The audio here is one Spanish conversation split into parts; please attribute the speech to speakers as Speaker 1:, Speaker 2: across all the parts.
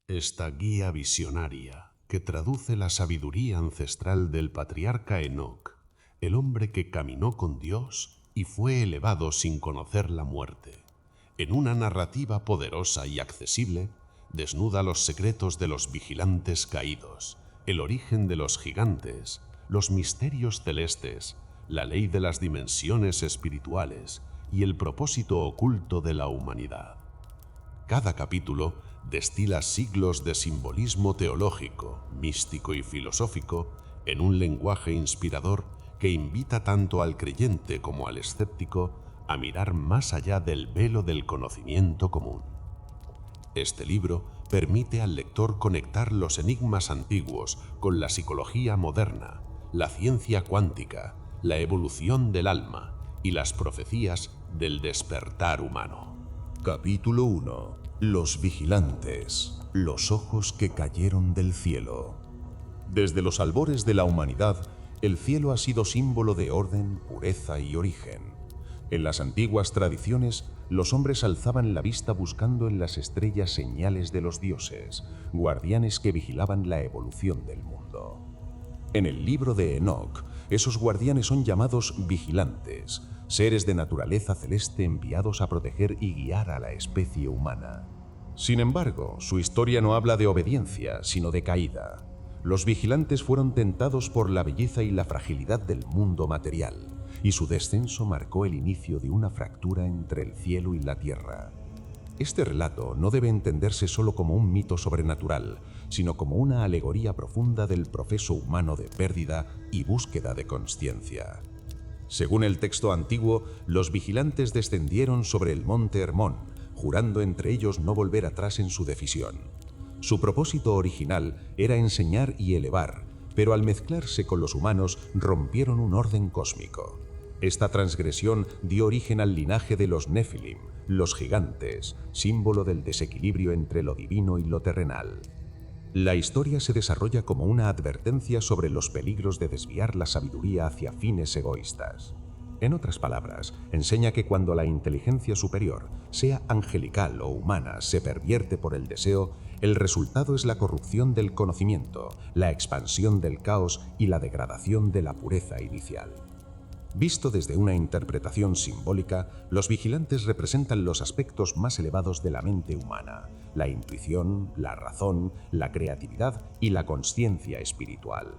Speaker 1: Esta guía visionaria que traduce la sabiduría ancestral del patriarca Enoc, el hombre que caminó con Dios y fue elevado sin conocer la muerte, en una narrativa poderosa y accesible, desnuda los secretos de los vigilantes caídos, el origen de los gigantes, los misterios celestes, la ley de las dimensiones espirituales y el propósito oculto de la humanidad. Cada capítulo destila siglos de simbolismo teológico, místico y filosófico en un lenguaje inspirador que invita tanto al creyente como al escéptico a mirar más allá del velo del conocimiento común. Este libro permite al lector conectar los enigmas antiguos con la psicología moderna, la ciencia cuántica, la evolución del alma y las profecías del despertar humano.
Speaker 2: Capítulo 1. Los vigilantes, los ojos que cayeron del cielo. Desde los albores de la humanidad, el cielo ha sido símbolo de orden, pureza y origen. En las antiguas tradiciones, los hombres alzaban la vista buscando en las estrellas señales de los dioses, guardianes que vigilaban la evolución del mundo. En el libro de Enoc, esos guardianes son llamados vigilantes, seres de naturaleza celeste enviados a proteger y guiar a la especie humana. Sin embargo, su historia no habla de obediencia, sino de caída. Los vigilantes fueron tentados por la belleza y la fragilidad del mundo material, y su descenso marcó el inicio de una fractura entre el cielo y la tierra. Este relato no debe entenderse solo como un mito sobrenatural, sino como una alegoría profunda del proceso humano de pérdida y búsqueda de consciencia. Según el texto antiguo, los vigilantes descendieron sobre el monte Hermón, jurando entre ellos no volver atrás en su decisión. Su propósito original era enseñar y elevar, pero al mezclarse con los humanos rompieron un orden cósmico. Esta transgresión dio origen al linaje de los Nefilim, los gigantes, símbolo del desequilibrio entre lo divino y lo terrenal. La historia se desarrolla como una advertencia sobre los peligros de desviar la sabiduría hacia fines egoístas. En otras palabras, enseña que cuando la inteligencia superior, sea angelical o humana, se pervierte por el deseo, el resultado es la corrupción del conocimiento, la expansión del caos y la degradación de la pureza inicial. Visto desde una interpretación simbólica, los vigilantes representan los aspectos más elevados de la mente humana: la intuición, la razón, la creatividad y la consciencia espiritual.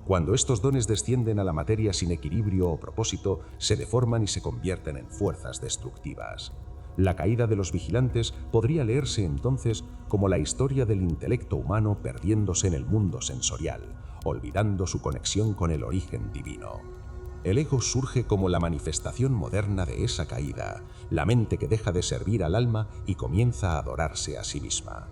Speaker 2: Cuando estos dones descienden a la materia sin equilibrio o propósito, se deforman y se convierten en fuerzas destructivas. La caída de los vigilantes podría leerse entonces como la historia del intelecto humano perdiéndose en el mundo sensorial, olvidando su conexión con el origen divino. El ego surge como la manifestación moderna de esa caída, la mente que deja de servir al alma y comienza a adorarse a sí misma.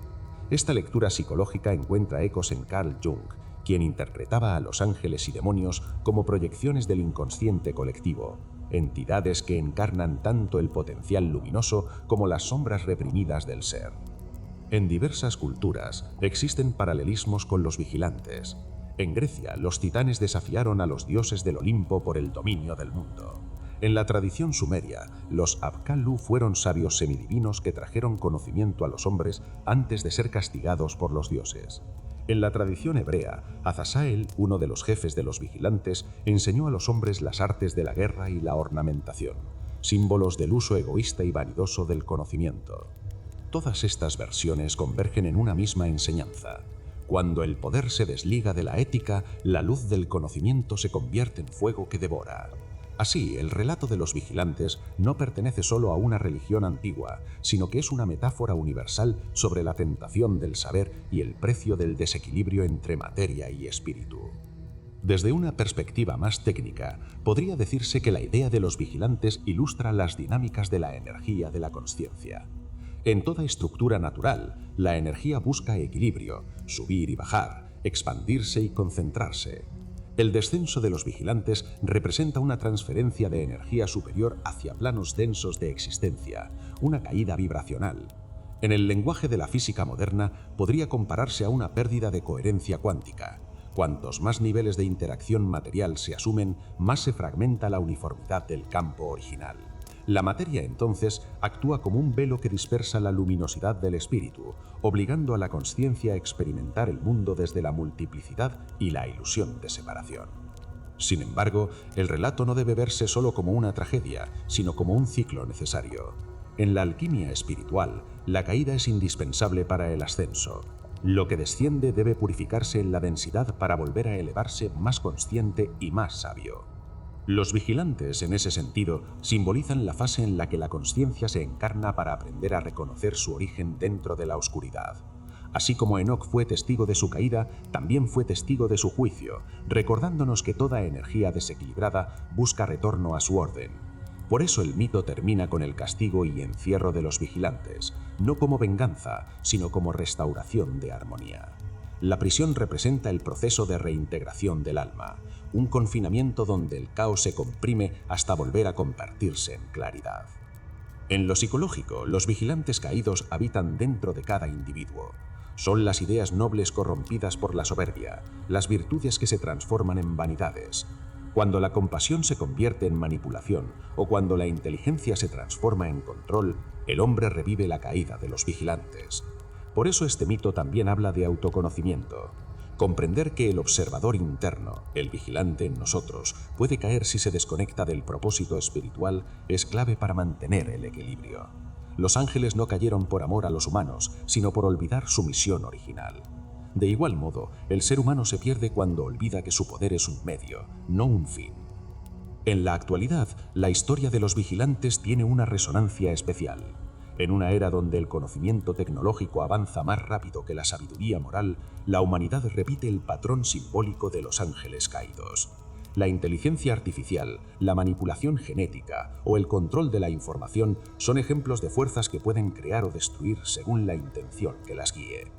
Speaker 2: Esta lectura psicológica encuentra ecos en Carl Jung, quien interpretaba a los ángeles y demonios como proyecciones del inconsciente colectivo, entidades que encarnan tanto el potencial luminoso como las sombras reprimidas del ser. En diversas culturas existen paralelismos con los vigilantes. En Grecia, los titanes desafiaron a los dioses del Olimpo por el dominio del mundo. En la tradición sumeria, los Apkallu fueron sabios semidivinos que trajeron conocimiento a los hombres antes de ser castigados por los dioses. En la tradición hebrea, Azazael, uno de los jefes de los vigilantes, enseñó a los hombres las artes de la guerra y la ornamentación, símbolos del uso egoísta y vanidoso del conocimiento. Todas estas versiones convergen en una misma enseñanza. Cuando el poder se desliga de la ética, la luz del conocimiento se convierte en fuego que devora. Así, el relato de los vigilantes no pertenece solo a una religión antigua, sino que es una metáfora universal sobre la tentación del saber y el precio del desequilibrio entre materia y espíritu. Desde una perspectiva más técnica, podría decirse que la idea de los vigilantes ilustra las dinámicas de la energía de la consciencia. En toda estructura natural, la energía busca equilibrio, subir y bajar, expandirse y concentrarse. El descenso de los vigilantes representa una transferencia de energía superior hacia planos densos de existencia, una caída vibracional. En el lenguaje de la física moderna, podría compararse a una pérdida de coherencia cuántica. Cuantos más niveles de interacción material se asumen, más se fragmenta la uniformidad del campo original. La materia entonces actúa como un velo que dispersa la luminosidad del espíritu, obligando a la consciencia a experimentar el mundo desde la multiplicidad y la ilusión de separación. Sin embargo, el relato no debe verse solo como una tragedia, sino como un ciclo necesario. En la alquimia espiritual, la caída es indispensable para el ascenso. Lo que desciende debe purificarse en la densidad para volver a elevarse más consciente y más sabio. Los vigilantes, en ese sentido, simbolizan la fase en la que la consciencia se encarna para aprender a reconocer su origen dentro de la oscuridad. Así como Enoc fue testigo de su caída, también fue testigo de su juicio, recordándonos que toda energía desequilibrada busca retorno a su orden. Por eso el mito termina con el castigo y encierro de los vigilantes, no como venganza, sino como restauración de armonía. La prisión representa el proceso de reintegración del alma, un confinamiento donde el caos se comprime hasta volver a convertirse en claridad. En lo psicológico, los vigilantes caídos habitan dentro de cada individuo. Son las ideas nobles corrompidas por la soberbia, las virtudes que se transforman en vanidades. Cuando la compasión se convierte en manipulación o cuando la inteligencia se transforma en control, el hombre revive la caída de los vigilantes. Por eso este mito también habla de autoconocimiento. Comprender que el observador interno, el vigilante en nosotros, puede caer si se desconecta del propósito espiritual es clave para mantener el equilibrio. Los ángeles no cayeron por amor a los humanos, sino por olvidar su misión original. De igual modo, el ser humano se pierde cuando olvida que su poder es un medio, no un fin. En la actualidad, la historia de los vigilantes tiene una resonancia especial. En una era donde el conocimiento tecnológico avanza más rápido que la sabiduría moral, la humanidad repite el patrón simbólico de los ángeles caídos. La inteligencia artificial, la manipulación genética o el control de la información son ejemplos de fuerzas que pueden crear o destruir según la intención que las guíe.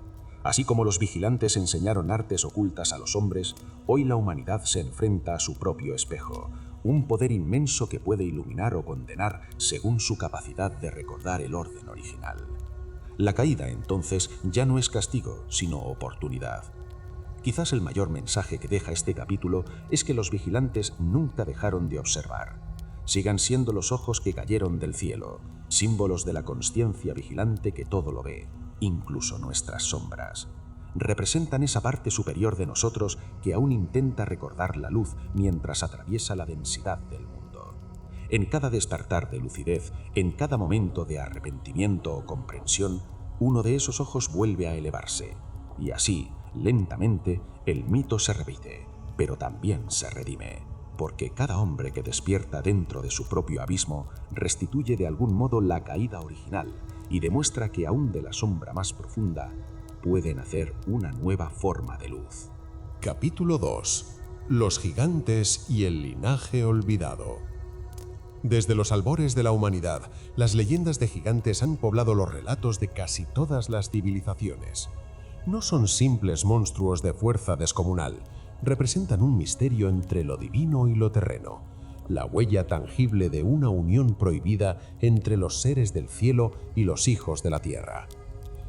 Speaker 2: Así como los vigilantes enseñaron artes ocultas a los hombres, hoy la humanidad se enfrenta a su propio espejo, un poder inmenso que puede iluminar o condenar según su capacidad de recordar el orden original. La caída, entonces, ya no es castigo, sino oportunidad. Quizás el mayor mensaje que deja este capítulo es que los vigilantes nunca dejaron de observar. Sigan siendo los ojos que cayeron del cielo, símbolos de la consciencia vigilante que todo lo ve, incluso nuestras sombras. Representan esa parte superior de nosotros que aún intenta recordar la luz mientras atraviesa la densidad del mundo. En cada despertar de lucidez, en cada momento de arrepentimiento o comprensión, uno de esos ojos vuelve a elevarse, y así, lentamente, el mito se repite, pero también se redime, porque cada hombre que despierta dentro de su propio abismo restituye de algún modo la caída original y demuestra que aún de la sombra más profunda puede nacer una nueva forma de luz.
Speaker 1: Capítulo 2. Los gigantes y el linaje olvidado. Desde los albores de la humanidad, las leyendas de gigantes han poblado los relatos de casi todas las civilizaciones. No son simples monstruos de fuerza descomunal, representan un misterio entre lo divino y lo terreno, la huella tangible de una unión prohibida entre los seres del cielo y los hijos de la tierra.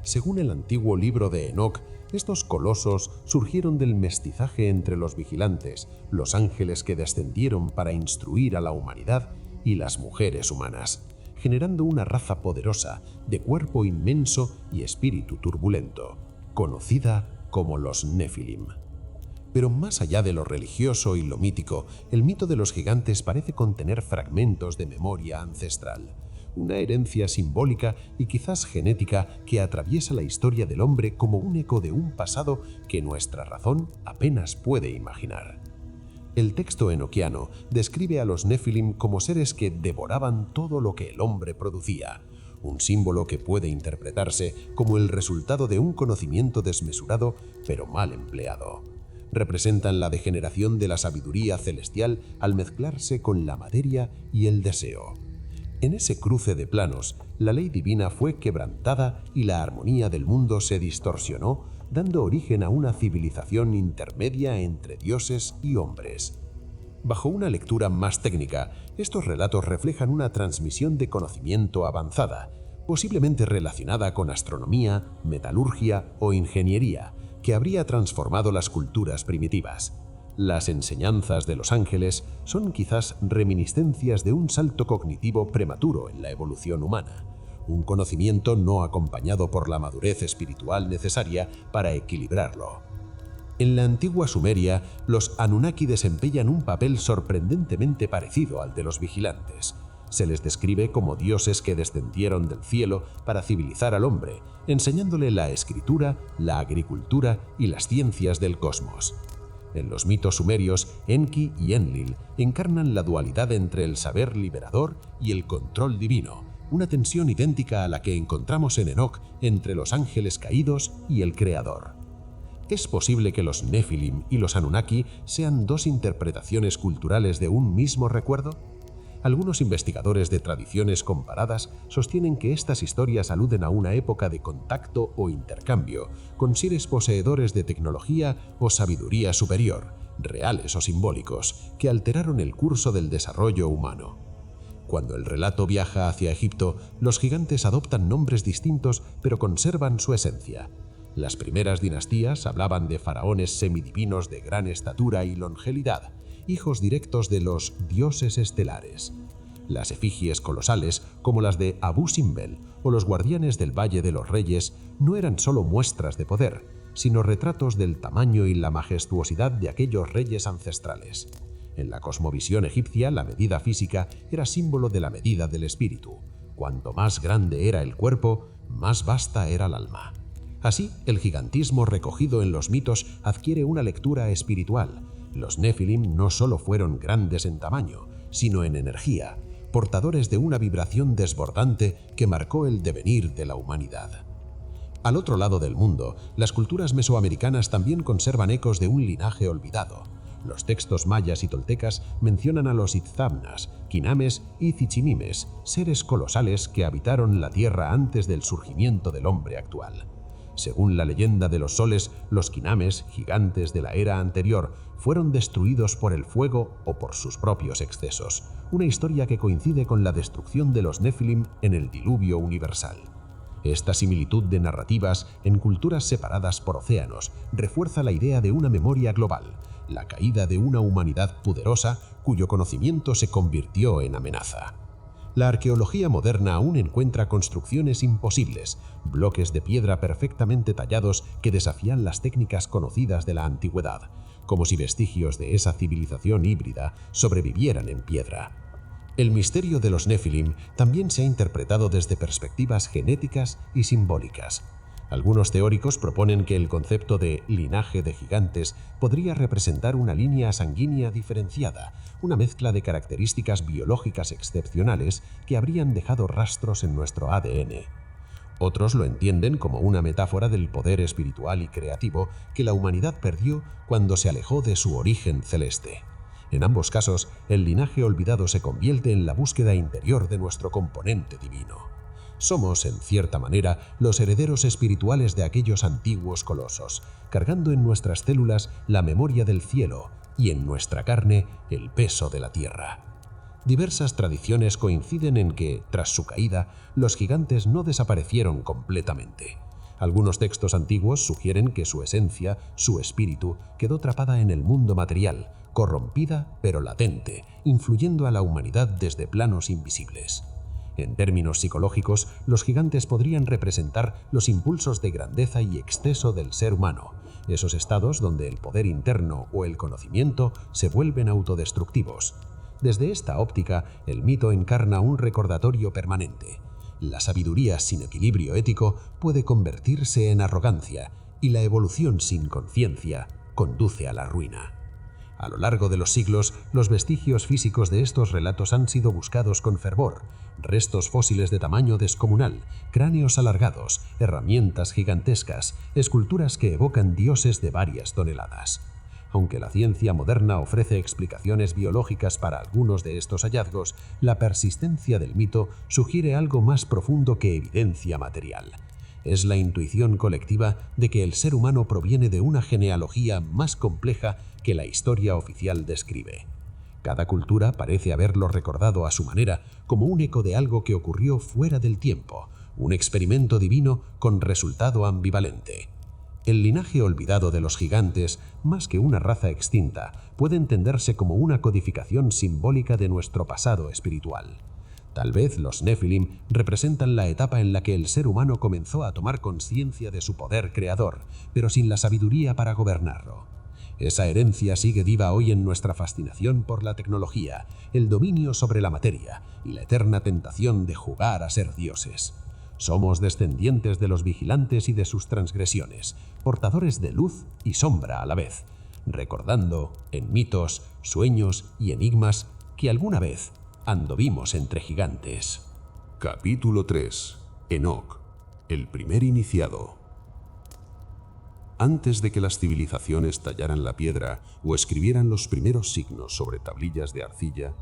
Speaker 1: Según el antiguo libro de Enoc, estos colosos surgieron del mestizaje entre los vigilantes, los ángeles que descendieron para instruir a la humanidad y las mujeres humanas, generando una raza poderosa, de cuerpo inmenso y espíritu turbulento, conocida como los Nefilim. Pero más allá de lo religioso y lo mítico, el mito de los gigantes parece contener fragmentos de memoria ancestral, una herencia simbólica y quizás genética que atraviesa la historia del hombre como un eco de un pasado que nuestra razón apenas puede imaginar. El texto enoquiano describe a los Nefilim como seres que devoraban todo lo que el hombre producía, un símbolo que puede interpretarse como el resultado de un conocimiento desmesurado pero mal empleado. Representan la degeneración de la sabiduría celestial al mezclarse con la materia y el deseo. En ese cruce de planos, la ley divina fue quebrantada y la armonía del mundo se distorsionó, dando origen a una civilización intermedia entre dioses y hombres. Bajo una lectura más técnica, estos relatos reflejan una transmisión de conocimiento avanzada, posiblemente relacionada con astronomía, metalurgia o ingeniería, que habría transformado las culturas primitivas. Las enseñanzas de los ángeles son quizás reminiscencias de un salto cognitivo prematuro en la evolución humana, un conocimiento no acompañado por la madurez espiritual necesaria para equilibrarlo. En la antigua Sumeria, los Anunnaki desempeñan un papel sorprendentemente parecido al de los vigilantes. Se les describe como dioses que descendieron del cielo para civilizar al hombre, enseñándole la escritura, la agricultura y las ciencias del cosmos. En los mitos sumerios, Enki y Enlil encarnan la dualidad entre el saber liberador y el control divino, una tensión idéntica a la que encontramos en Enoc entre los ángeles caídos y el Creador. ¿Es posible que los Nefilim y los Anunnaki sean dos interpretaciones culturales de un mismo recuerdo? Algunos investigadores de tradiciones comparadas sostienen que estas historias aluden a una época de contacto o intercambio con seres poseedores de tecnología o sabiduría superior, reales o simbólicos, que alteraron el curso del desarrollo humano. Cuando el relato viaja hacia Egipto, los gigantes adoptan nombres distintos pero conservan su esencia. Las primeras dinastías hablaban de faraones semidivinos de gran estatura y longevidad, hijos directos de los dioses estelares. Las efigies colosales, como las de Abu Simbel o los guardianes del Valle de los Reyes, no eran solo muestras de poder, sino retratos del tamaño y la majestuosidad de aquellos reyes ancestrales. En la cosmovisión egipcia, la medida física era símbolo de la medida del espíritu. Cuanto más grande era el cuerpo, más vasta era el alma. Así, el gigantismo recogido en los mitos adquiere una lectura espiritual. Los Nefilim no solo fueron grandes en tamaño, sino en energía, portadores de una vibración desbordante que marcó el devenir de la humanidad. Al otro lado del mundo, las culturas mesoamericanas también conservan ecos de un linaje olvidado. Los textos mayas y toltecas mencionan a los itzamnas, quinames y zichimimes, seres colosales que habitaron la tierra antes del surgimiento del hombre actual. Según la leyenda de los soles, los quinames, gigantes de la era anterior, fueron destruidos por el fuego o por sus propios excesos, una historia que coincide con la destrucción de los Nefilim en el diluvio universal. Esta similitud de narrativas en culturas separadas por océanos refuerza la idea de una memoria global, la caída de una humanidad poderosa cuyo conocimiento se convirtió en amenaza. La arqueología moderna aún encuentra construcciones imposibles, bloques de piedra perfectamente tallados que desafían las técnicas conocidas de la antigüedad, como si vestigios de esa civilización híbrida sobrevivieran en piedra. El misterio de los Nefilim también se ha interpretado desde perspectivas genéticas y simbólicas. Algunos teóricos proponen que el concepto de linaje de gigantes podría representar una línea sanguínea diferenciada, una mezcla de características biológicas excepcionales que habrían dejado rastros en nuestro ADN. Otros lo entienden como una metáfora del poder espiritual y creativo que la humanidad perdió cuando se alejó de su origen celeste. En ambos casos, el linaje olvidado se convierte en la búsqueda interior de nuestro componente divino. Somos, en cierta manera, los herederos espirituales de aquellos antiguos colosos, cargando en nuestras células la memoria del cielo y en nuestra carne el peso de la tierra. Diversas tradiciones coinciden en que, tras su caída, los gigantes no desaparecieron completamente. Algunos textos antiguos sugieren que su esencia, su espíritu, quedó atrapada en el mundo material, corrompida pero latente, influyendo a la humanidad desde planos invisibles. En términos psicológicos, los gigantes podrían representar los impulsos de grandeza y exceso del ser humano, esos estados donde el poder interno o el conocimiento se vuelven autodestructivos. Desde esta óptica, el mito encarna un recordatorio permanente. La sabiduría sin equilibrio ético puede convertirse en arrogancia, y la evolución sin conciencia conduce a la ruina. A lo largo de los siglos, los vestigios físicos de estos relatos han sido buscados con fervor. Restos fósiles de tamaño descomunal, cráneos alargados, herramientas gigantescas, esculturas que evocan dioses de varias toneladas. Aunque la ciencia moderna ofrece explicaciones biológicas para algunos de estos hallazgos, la persistencia del mito sugiere algo más profundo que evidencia material. Es la intuición colectiva de que el ser humano proviene de una genealogía más compleja que la historia oficial describe. Cada cultura parece haberlo recordado a su manera como un eco de algo que ocurrió fuera del tiempo, un experimento divino con resultado ambivalente. El linaje olvidado de los gigantes, más que una raza extinta, puede entenderse como una codificación simbólica de nuestro pasado espiritual. Tal vez los Nephilim representan la etapa en la que el ser humano comenzó a tomar conciencia de su poder creador, pero sin la sabiduría para gobernarlo. Esa herencia sigue viva hoy en nuestra fascinación por la tecnología, el dominio sobre la materia y la eterna tentación de jugar a ser dioses. Somos descendientes de los vigilantes y de sus transgresiones, portadores de luz y sombra a la vez, recordando, en mitos, sueños y enigmas, que alguna vez anduvimos entre gigantes.
Speaker 2: Capítulo 3. Enoc, el primer iniciado. Antes de que las civilizaciones tallaran la piedra o escribieran los primeros signos sobre tablillas de arcilla,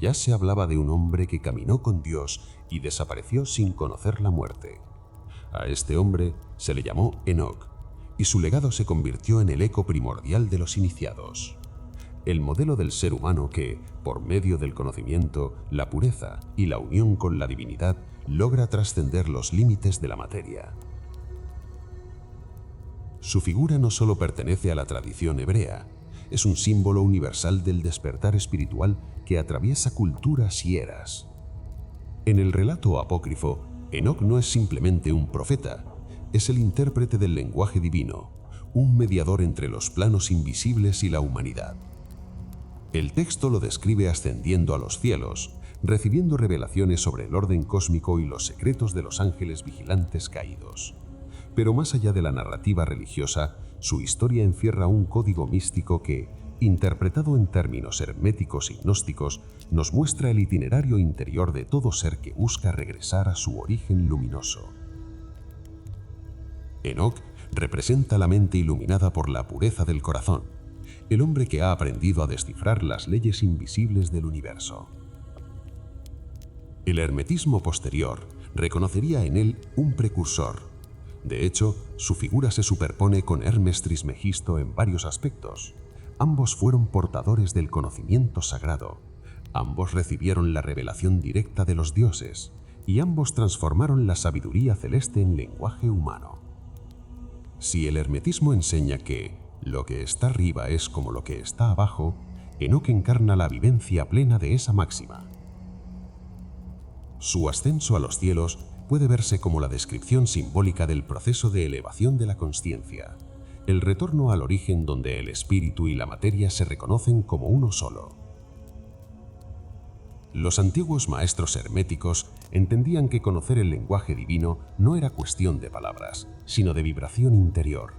Speaker 2: ya se hablaba de un hombre que caminó con Dios y desapareció sin conocer la muerte. A este hombre se le llamó Enoc, y su legado se convirtió en el eco primordial de los iniciados. El modelo del ser humano que, por medio del conocimiento, la pureza y la unión con la divinidad, logra trascender los límites de la materia. Su figura no solo pertenece a la tradición hebrea, es un símbolo universal del despertar espiritual que atraviesa culturas y eras. En el relato apócrifo, Enoc no es simplemente un profeta, es el intérprete del lenguaje divino, un mediador entre los planos invisibles y la humanidad. El texto lo describe ascendiendo a los cielos, recibiendo revelaciones sobre el orden cósmico y los secretos de los ángeles vigilantes caídos. Pero más allá de la narrativa religiosa, su historia encierra un código místico que, interpretado en términos herméticos y gnósticos, nos muestra el itinerario interior de todo ser que busca regresar a su origen luminoso. Enoc representa la mente iluminada por la pureza del corazón, el hombre que ha aprendido a descifrar las leyes invisibles del universo. El hermetismo posterior reconocería en él un precursor. De hecho, su figura se superpone con Hermes Trismegisto en varios aspectos. Ambos fueron portadores del conocimiento sagrado. Ambos recibieron la revelación directa de los dioses, y ambos transformaron la sabiduría celeste en lenguaje humano. Si el hermetismo enseña que lo que está arriba es como lo que está abajo, Enoc encarna la vivencia plena de esa máxima. Su ascenso a los cielos puede verse como la descripción simbólica del proceso de elevación de la consciencia, el retorno al origen donde el espíritu y la materia se reconocen como uno solo. Los antiguos maestros herméticos entendían que conocer el lenguaje divino no era cuestión de palabras, sino de vibración interior.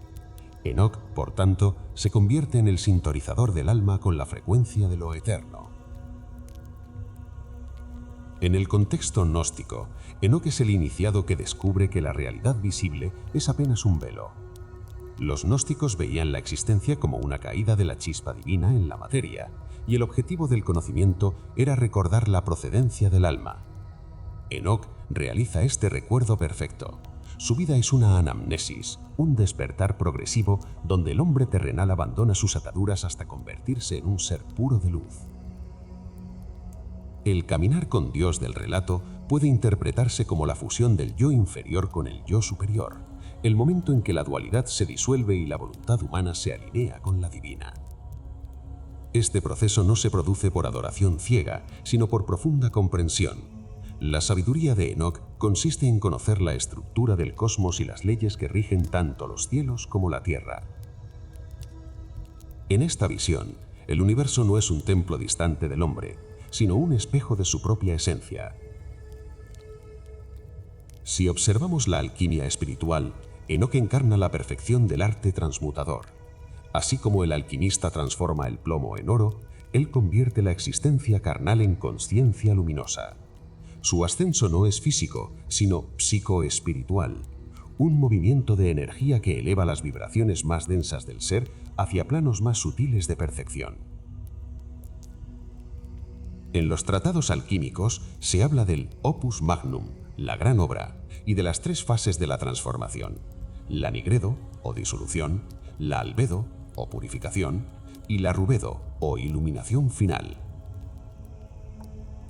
Speaker 2: Enoc, por tanto, se convierte en el sintonizador del alma con la frecuencia de lo eterno. En el contexto gnóstico, Enoc es el iniciado que descubre que la realidad visible es apenas un velo. Los gnósticos veían la existencia como una caída de la chispa divina en la materia, y el objetivo del conocimiento era recordar la procedencia del alma. Enoc realiza este recuerdo perfecto. Su vida es una anamnesis, un despertar progresivo donde el hombre terrenal abandona sus ataduras hasta convertirse en un ser puro de luz. El caminar con Dios del relato puede interpretarse como la fusión del yo inferior con el yo superior, el momento en que la dualidad se disuelve y la voluntad humana se alinea con la divina. Este proceso no se produce por adoración ciega, sino por profunda comprensión. La sabiduría de Enoc consiste en conocer la estructura del cosmos y las leyes que rigen tanto los cielos como la tierra. En esta visión, el universo no es un templo distante del hombre, sino un espejo de su propia esencia. Si observamos la alquimia espiritual, Enoc encarna la perfección del arte transmutador. Así como el alquimista transforma el plomo en oro, él convierte la existencia carnal en consciencia luminosa. Su ascenso no es físico, sino psicoespiritual, un movimiento de energía que eleva las vibraciones más densas del ser hacia planos más sutiles de percepción. En los tratados alquímicos se habla del opus magnum, la gran obra, y de las tres fases de la transformación: la nigredo, o disolución, la albedo, o purificación, y la rubedo, o iluminación final.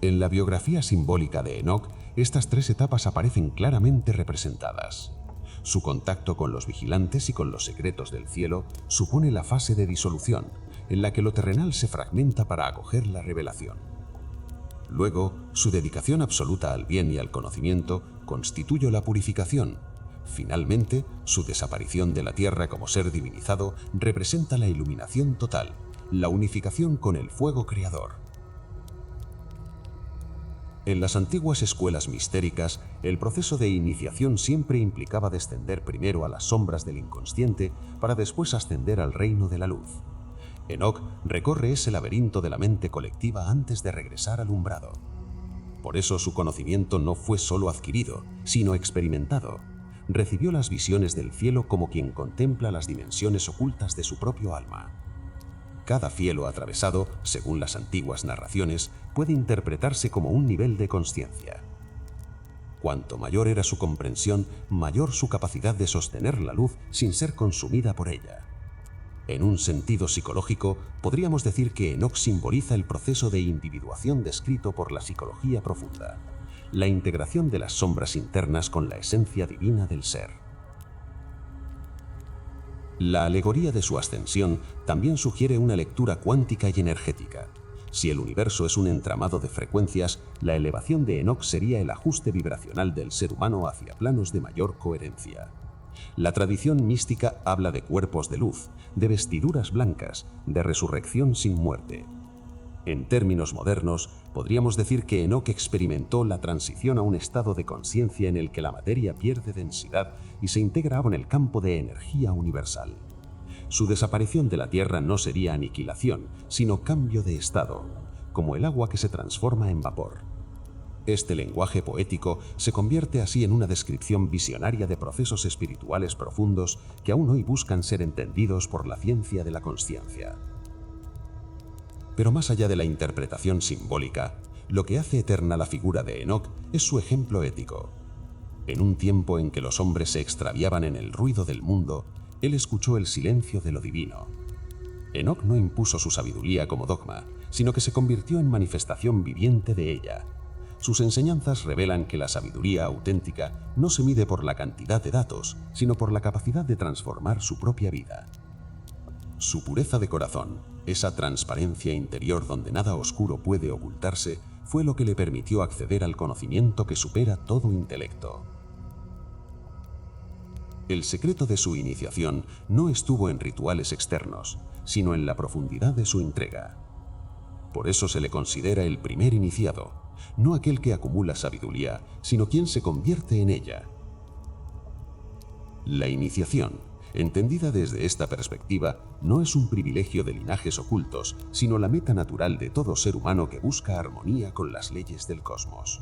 Speaker 2: En la biografía simbólica de Enoc, estas tres etapas aparecen claramente representadas.
Speaker 1: Su contacto con los vigilantes y con los secretos del cielo supone la fase de disolución, en la que lo terrenal se fragmenta para acoger la revelación. Luego, su dedicación absoluta al bien y al conocimiento constituye la purificación. Finalmente, su desaparición de la tierra como ser divinizado representa la iluminación total, la unificación con el fuego creador. En las antiguas escuelas mistéricas, el proceso de iniciación siempre implicaba descender primero a las sombras del inconsciente para después ascender al reino de la luz. Enoc recorre ese laberinto de la mente colectiva antes de regresar al umbrado. Por eso su conocimiento no fue solo adquirido, sino experimentado. Recibió las visiones del cielo como quien contempla las dimensiones ocultas de su propio alma. Cada fielo atravesado, según las antiguas narraciones, puede interpretarse como un nivel de consciencia. Cuanto mayor era su comprensión, mayor su capacidad de sostener la luz sin ser consumida por ella. En un sentido psicológico, podríamos decir que Enoc simboliza el proceso de individuación descrito por la psicología profunda, la integración de las sombras internas con la esencia divina del ser. La alegoría de su ascensión también sugiere una lectura cuántica y energética. Si el universo es un entramado de frecuencias, la elevación de Enoc sería el ajuste vibracional del ser humano hacia planos de mayor coherencia. La tradición mística habla de cuerpos de luz, de vestiduras blancas, de resurrección sin muerte. En términos modernos, podríamos decir que Enoc experimentó la transición a un estado de conciencia en el que la materia pierde densidad y se integra con el campo de energía universal. Su desaparición de la Tierra no sería aniquilación, sino cambio de estado, como el agua que se transforma en vapor. Este lenguaje poético se convierte así en una descripción visionaria de procesos espirituales profundos que aún hoy buscan ser entendidos por la ciencia de la consciencia. Pero más allá de la interpretación simbólica, lo que hace eterna la figura de Enoc es su ejemplo ético. En un tiempo en que los hombres se extraviaban en el ruido del mundo, él escuchó el silencio de lo divino. Enoc no impuso su sabiduría como dogma, sino que se convirtió en manifestación viviente de ella. Sus enseñanzas revelan que la sabiduría auténtica no se mide por la cantidad de datos, sino por la capacidad de transformar su propia vida. Su pureza de corazón, esa transparencia interior donde nada oscuro puede ocultarse, fue lo que le permitió acceder al conocimiento que supera todo intelecto. El secreto de su iniciación no estuvo en rituales externos, sino en la profundidad de su entrega. Por eso se le considera el primer iniciado, no aquel que acumula sabiduría, sino quien se convierte en ella. La iniciación, entendida desde esta perspectiva, no es un privilegio de linajes ocultos, sino la meta natural de todo ser humano que busca armonía con las leyes del cosmos.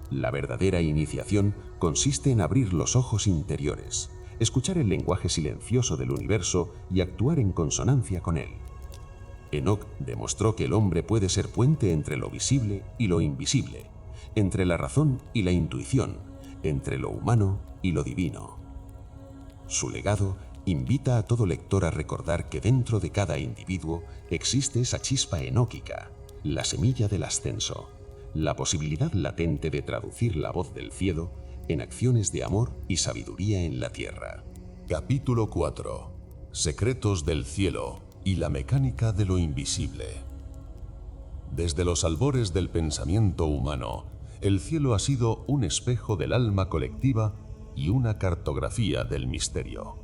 Speaker 1: La verdadera iniciación consiste en abrir los ojos interiores, escuchar el lenguaje silencioso del universo y actuar en consonancia con él. Enoc demostró que el hombre puede ser puente entre lo visible y lo invisible, entre la razón y la intuición, entre lo humano y lo divino. Su legado invita a todo lector a recordar que dentro de cada individuo existe esa chispa enóquica, la semilla del ascenso, la posibilidad latente de traducir la voz del cielo en acciones de amor y sabiduría en la tierra.
Speaker 2: Capítulo 4. Secretos del cielo y la mecánica de lo invisible. Desde los albores del pensamiento humano, el cielo ha sido un espejo del alma colectiva y una cartografía del misterio.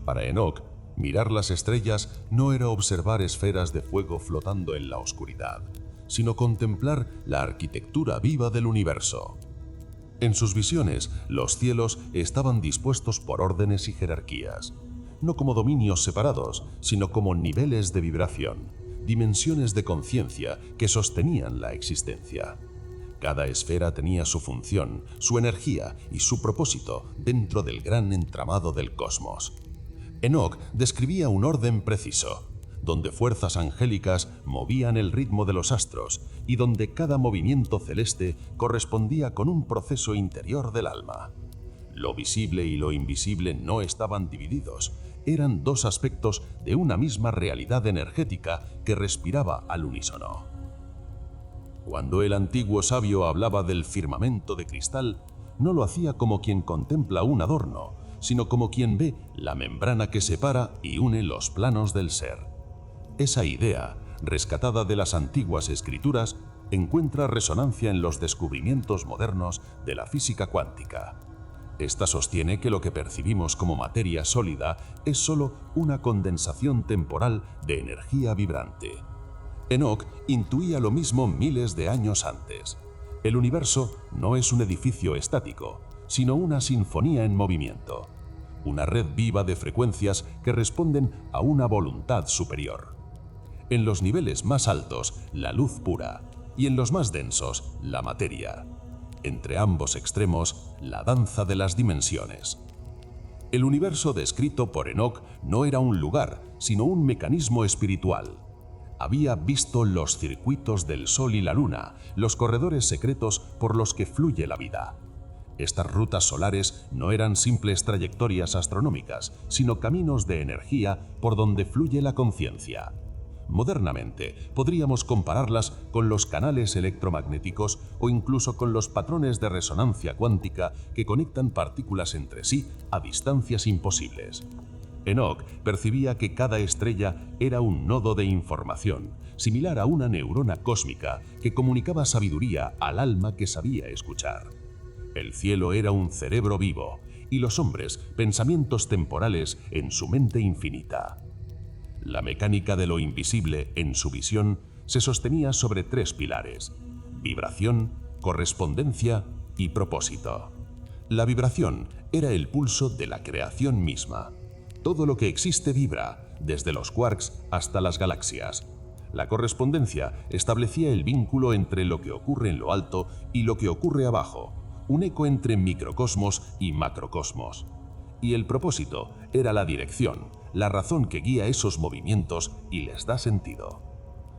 Speaker 2: Para Enoc, mirar las estrellas no era observar esferas de fuego flotando en la oscuridad, sino contemplar la arquitectura viva del universo. En sus visiones, los cielos estaban dispuestos por órdenes y jerarquías, no como dominios separados, sino como niveles de vibración, dimensiones de conciencia que sostenían la existencia. Cada esfera tenía su función, su energía y su propósito dentro del gran entramado del cosmos. Enoc describía un orden preciso, donde fuerzas angélicas movían el ritmo de los astros y donde cada movimiento celeste correspondía con un proceso interior del alma. Lo visible y lo invisible no estaban divididos, eran dos aspectos de una misma realidad energética que respiraba al unísono. Cuando el antiguo sabio hablaba del firmamento de cristal, no lo hacía como quien contempla un adorno, sino como quien ve la membrana que separa y une los planos del ser. Esa idea, rescatada de las antiguas escrituras, encuentra resonancia en los descubrimientos modernos de la física cuántica. Esta sostiene que lo que percibimos como materia sólida es solo una condensación temporal de energía vibrante. Enoch intuía lo mismo miles de años antes. El universo no es un edificio estático, sino una sinfonía en movimiento, una red viva de frecuencias que responden a una voluntad superior. En los niveles más altos, la luz pura, y en los más densos, la materia. Entre ambos extremos, la danza de las dimensiones. El universo descrito por Enoch no era un lugar, sino un mecanismo espiritual. Había visto los circuitos del Sol y la Luna, los corredores secretos por los que fluye la vida. Estas rutas solares no eran simples trayectorias astronómicas, sino caminos de energía por donde fluye la conciencia. Modernamente, podríamos compararlas con los canales electromagnéticos o incluso con los patrones de resonancia cuántica que conectan partículas entre sí a distancias imposibles. Enoch percibía que cada estrella era un nodo de información, similar a una neurona cósmica que comunicaba sabiduría al alma que sabía escuchar. El cielo era un cerebro vivo, y los hombres pensamientos temporales en su mente infinita. La mecánica de lo invisible, en su visión, se sostenía sobre tres pilares: vibración, correspondencia y propósito. La vibración era el pulso de la creación misma. Todo lo que existe vibra, desde los quarks hasta las galaxias. La correspondencia establecía el vínculo entre lo que ocurre en lo alto y lo que ocurre abajo, un eco entre microcosmos y macrocosmos. Y el propósito era la dirección, la razón que guía esos movimientos y les da sentido.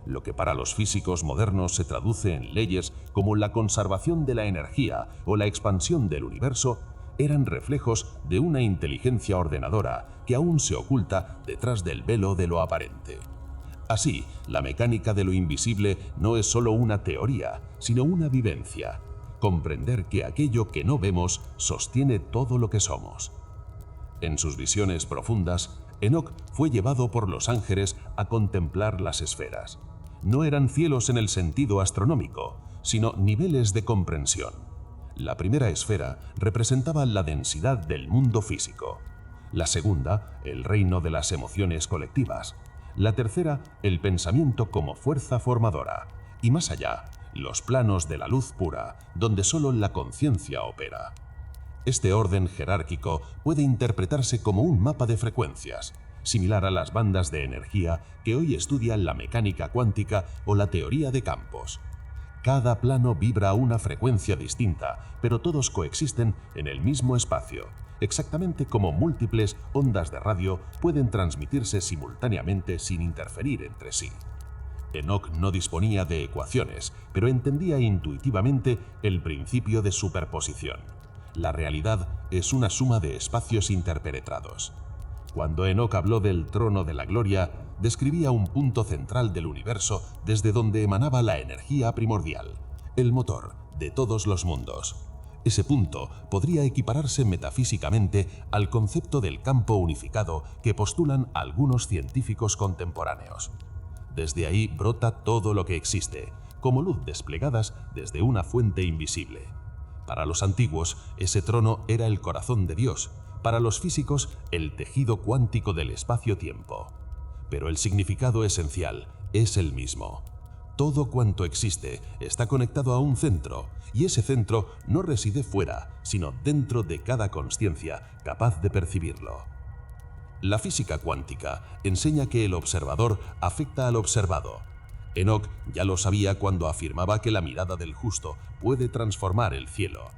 Speaker 2: Lo que para los físicos modernos se traduce en leyes como la conservación de la energía o la expansión del universo, eran reflejos de una inteligencia ordenadora que aún se oculta detrás del velo de lo aparente. Así, la mecánica de lo invisible no es solo una teoría, sino una vivencia. Comprender que aquello que no vemos sostiene todo lo que somos. En sus visiones profundas, Enoch fue llevado por los ángeles a contemplar las esferas. No eran cielos en el sentido astronómico, sino niveles de comprensión. La primera esfera representaba la densidad del mundo físico. La segunda, el reino de las emociones colectivas. La tercera, el pensamiento como fuerza formadora. Y más allá, los planos de la luz pura, donde solo la conciencia opera. Este orden jerárquico puede interpretarse como un mapa de frecuencias, similar a las bandas de energía que hoy estudian la mecánica cuántica o la teoría de campos. Cada plano vibra a una frecuencia distinta, pero todos coexisten en el mismo espacio, exactamente como múltiples ondas de radio pueden transmitirse simultáneamente sin interferir entre sí. Enoch no disponía de ecuaciones, pero entendía intuitivamente el principio de superposición. La realidad es una suma de espacios interpenetrados. Cuando Enoch habló del trono de la gloria, describía un punto central del universo desde donde emanaba la energía primordial, el motor de todos los mundos. Ese punto podría equipararse metafísicamente al concepto del campo unificado que postulan algunos científicos contemporáneos. Desde ahí brota todo lo que existe, como luz desplegadas desde una fuente invisible. Para los antiguos, ese trono era el corazón de Dios, para los físicos, el tejido cuántico del espacio-tiempo. Pero el significado esencial es el mismo. Todo cuanto existe está conectado a un centro, y ese centro no reside fuera, sino dentro de cada consciencia capaz de percibirlo. La física cuántica enseña que el observador afecta al observado. Enoch ya lo sabía cuando afirmaba que la mirada del justo puede transformar el cielo.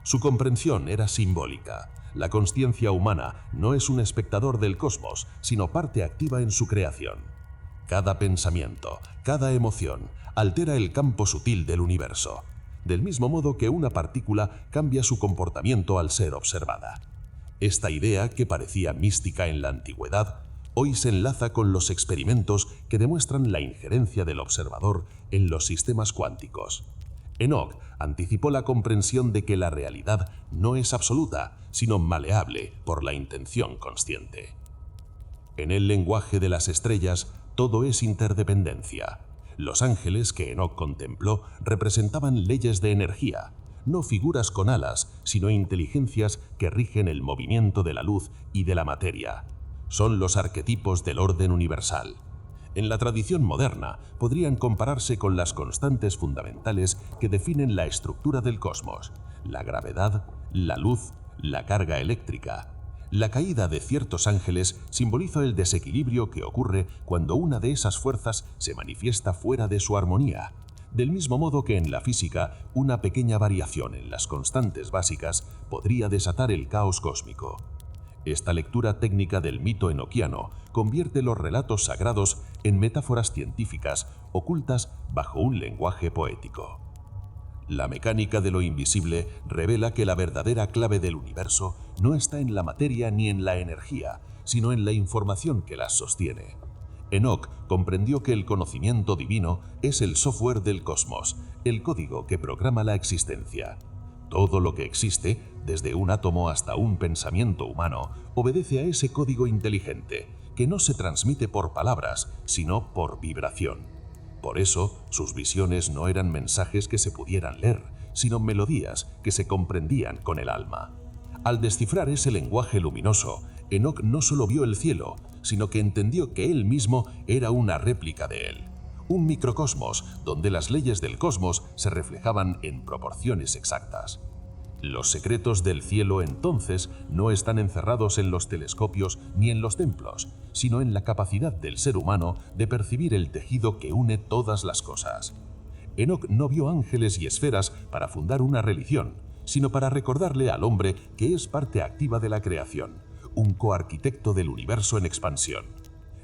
Speaker 2: Su comprensión era simbólica. La consciencia humana no es un espectador del cosmos, sino parte activa en su creación. Cada pensamiento, cada emoción, altera el campo sutil del universo, del mismo modo que una partícula cambia su comportamiento al ser observada. Esta idea, que parecía mística en la antigüedad, hoy se enlaza con los experimentos que demuestran la injerencia del observador en los sistemas cuánticos.
Speaker 1: Enoc anticipó la comprensión de que la realidad no es absoluta, sino maleable por la intención consciente. En el lenguaje de las estrellas, todo es interdependencia. Los ángeles que Enoc contempló representaban leyes de energía, no figuras con alas, sino inteligencias que rigen el movimiento de la luz y de la materia. Son los arquetipos del orden universal. En la tradición moderna, podrían compararse con las constantes fundamentales que definen la estructura del cosmos: la gravedad, la luz, la carga eléctrica. La caída de ciertos ángeles simboliza el desequilibrio que ocurre cuando una de esas fuerzas se manifiesta fuera de su armonía. Del mismo modo que en la física, una pequeña variación en las constantes básicas podría desatar el caos cósmico. Esta lectura técnica del mito enoquiano convierte los relatos sagrados en metáforas científicas ocultas bajo un lenguaje poético. La mecánica de lo invisible revela que la verdadera clave del universo no está en la materia ni en la energía, sino en la información que las sostiene. Enoc comprendió que el conocimiento divino es el software del cosmos, el código que programa la existencia. Todo lo que existe, desde un átomo hasta un pensamiento humano, obedece a ese código inteligente, que no se transmite por palabras, sino por vibración. Por eso, sus visiones no eran mensajes que se pudieran leer, sino melodías que se comprendían con el alma. Al descifrar ese lenguaje luminoso, Enoc no solo vio el cielo, sino que entendió que él mismo era una réplica de él. Un microcosmos donde las leyes del cosmos se reflejaban en proporciones exactas. Los secretos del cielo entonces no están encerrados en los telescopios ni en los templos, sino en la capacidad del ser humano de percibir el tejido que une todas las cosas. Enoc no vio ángeles y esferas para fundar una religión, sino para recordarle al hombre que es parte activa de la creación, un coarquitecto del universo en expansión.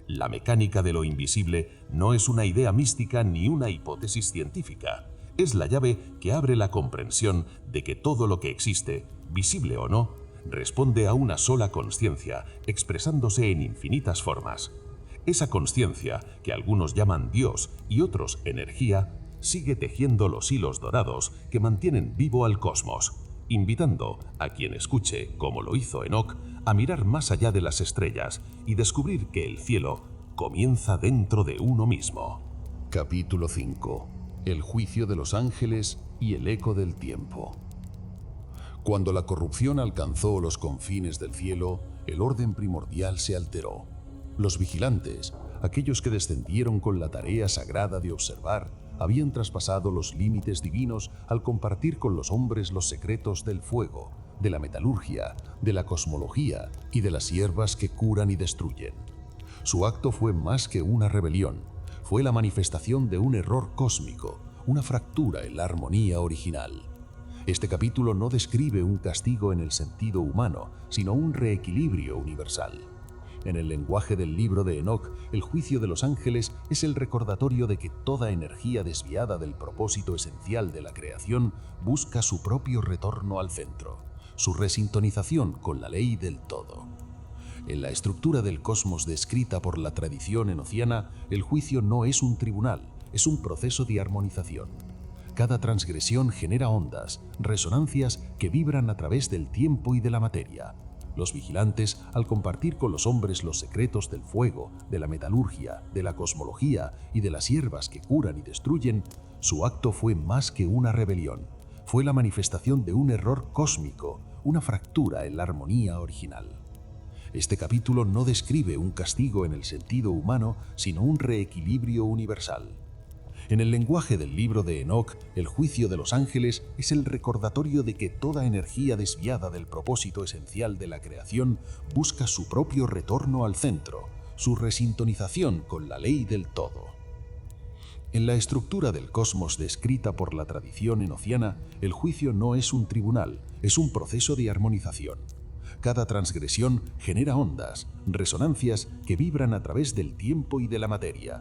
Speaker 1: La mecánica de lo invisible no es una idea mística ni una hipótesis científica. Es la llave que abre la comprensión de que todo lo que existe, visible o no, responde a una sola consciencia, expresándose en infinitas formas. Esa consciencia, que algunos llaman Dios y otros energía, sigue tejiendo los hilos dorados que mantienen vivo al cosmos, invitando a quien escuche, como lo hizo Enoc, a mirar más allá de las estrellas y descubrir que el cielo comienza dentro de uno mismo.
Speaker 2: Capítulo 5. El juicio de los ángeles y el eco del tiempo. Cuando la corrupción alcanzó los confines del cielo, el orden primordial se alteró. Los vigilantes, aquellos que descendieron con la tarea sagrada de observar, habían traspasado los límites divinos al compartir con los hombres los secretos del fuego, de la metalurgia, de la cosmología y de las hierbas que curan y destruyen. Su acto fue más que una rebelión. Fue la manifestación de un error cósmico, una fractura en la armonía original. Este capítulo no describe un castigo en el sentido humano, sino un reequilibrio universal. En el lenguaje del libro de Enoc, el juicio de los ángeles es el recordatorio de que toda energía desviada del propósito esencial de la creación busca su propio retorno al centro, su resintonización con la ley del todo. En la estructura del cosmos descrita por la tradición enociana, el juicio no es un tribunal, es un proceso de armonización. Cada transgresión genera ondas, resonancias que vibran a través del tiempo y de la materia. Los vigilantes, al compartir con los hombres los secretos del fuego, de la metalurgia, de la cosmología y de las hierbas que curan y destruyen, su acto fue más que una rebelión. Fue la manifestación de un error cósmico, una fractura en la armonía original. Este capítulo no describe un castigo en el sentido humano, sino un reequilibrio universal. En el lenguaje del libro de Enoc, el juicio de los ángeles es el recordatorio de que toda energía desviada del propósito esencial de la creación busca su propio retorno al centro, su resintonización con la ley del todo. En la estructura del cosmos descrita por la tradición enociana, el juicio no es un tribunal, es un proceso de armonización. Cada transgresión genera ondas, resonancias que vibran a través del tiempo y de la materia.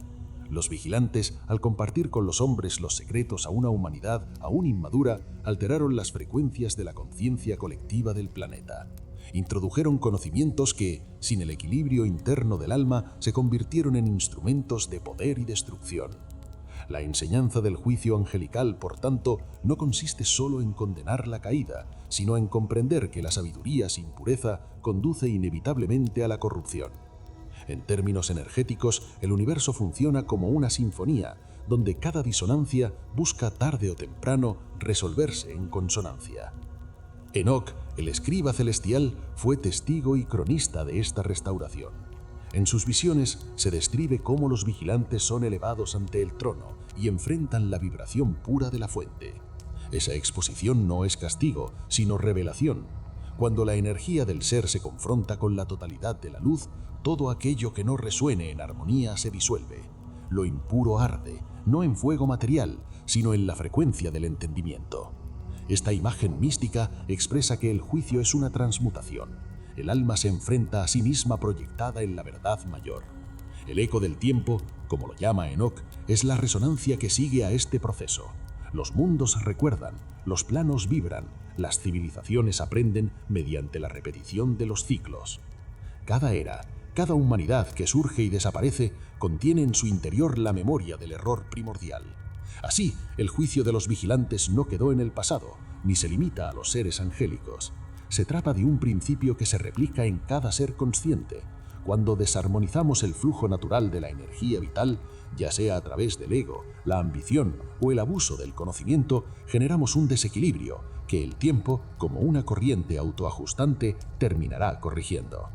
Speaker 2: Los vigilantes, al compartir con los hombres los secretos a una humanidad aún inmadura, alteraron las frecuencias de la conciencia colectiva del planeta. Introdujeron conocimientos que, sin el equilibrio interno del alma, se convirtieron en instrumentos de poder y destrucción. La enseñanza del juicio angelical, por tanto, no consiste solo en condenar la caída, sino en comprender que la sabiduría sin pureza conduce inevitablemente a la corrupción. En términos energéticos, el universo funciona como una sinfonía, donde cada disonancia busca tarde o temprano resolverse en consonancia. Enoc, el escriba celestial, fue testigo y cronista de esta restauración. En sus visiones se describe cómo los vigilantes son elevados ante el trono y enfrentan la vibración pura de la fuente. Esa exposición no es castigo, sino revelación. Cuando la energía del ser se confronta con la totalidad de la luz, todo aquello que no resuene en armonía se disuelve. Lo impuro arde, no en fuego material, sino en la frecuencia del entendimiento. Esta imagen mística expresa que el juicio es una transmutación. El alma se enfrenta a sí misma proyectada en la verdad mayor. El eco del tiempo, como lo llama Enoc, es la resonancia que sigue a este proceso. Los mundos recuerdan, los planos vibran, las civilizaciones aprenden mediante la repetición de los ciclos. Cada era, cada humanidad que surge y desaparece, contiene en su interior la memoria del error primordial. Así, el juicio de los vigilantes no quedó en el pasado, ni se limita a los seres angélicos. Se trata de un principio que se replica en cada ser consciente. Cuando desarmonizamos el flujo natural de la energía vital, ya sea a través del ego, la ambición o el abuso del conocimiento, generamos un desequilibrio que el tiempo, como una corriente autoajustante, terminará corrigiendo.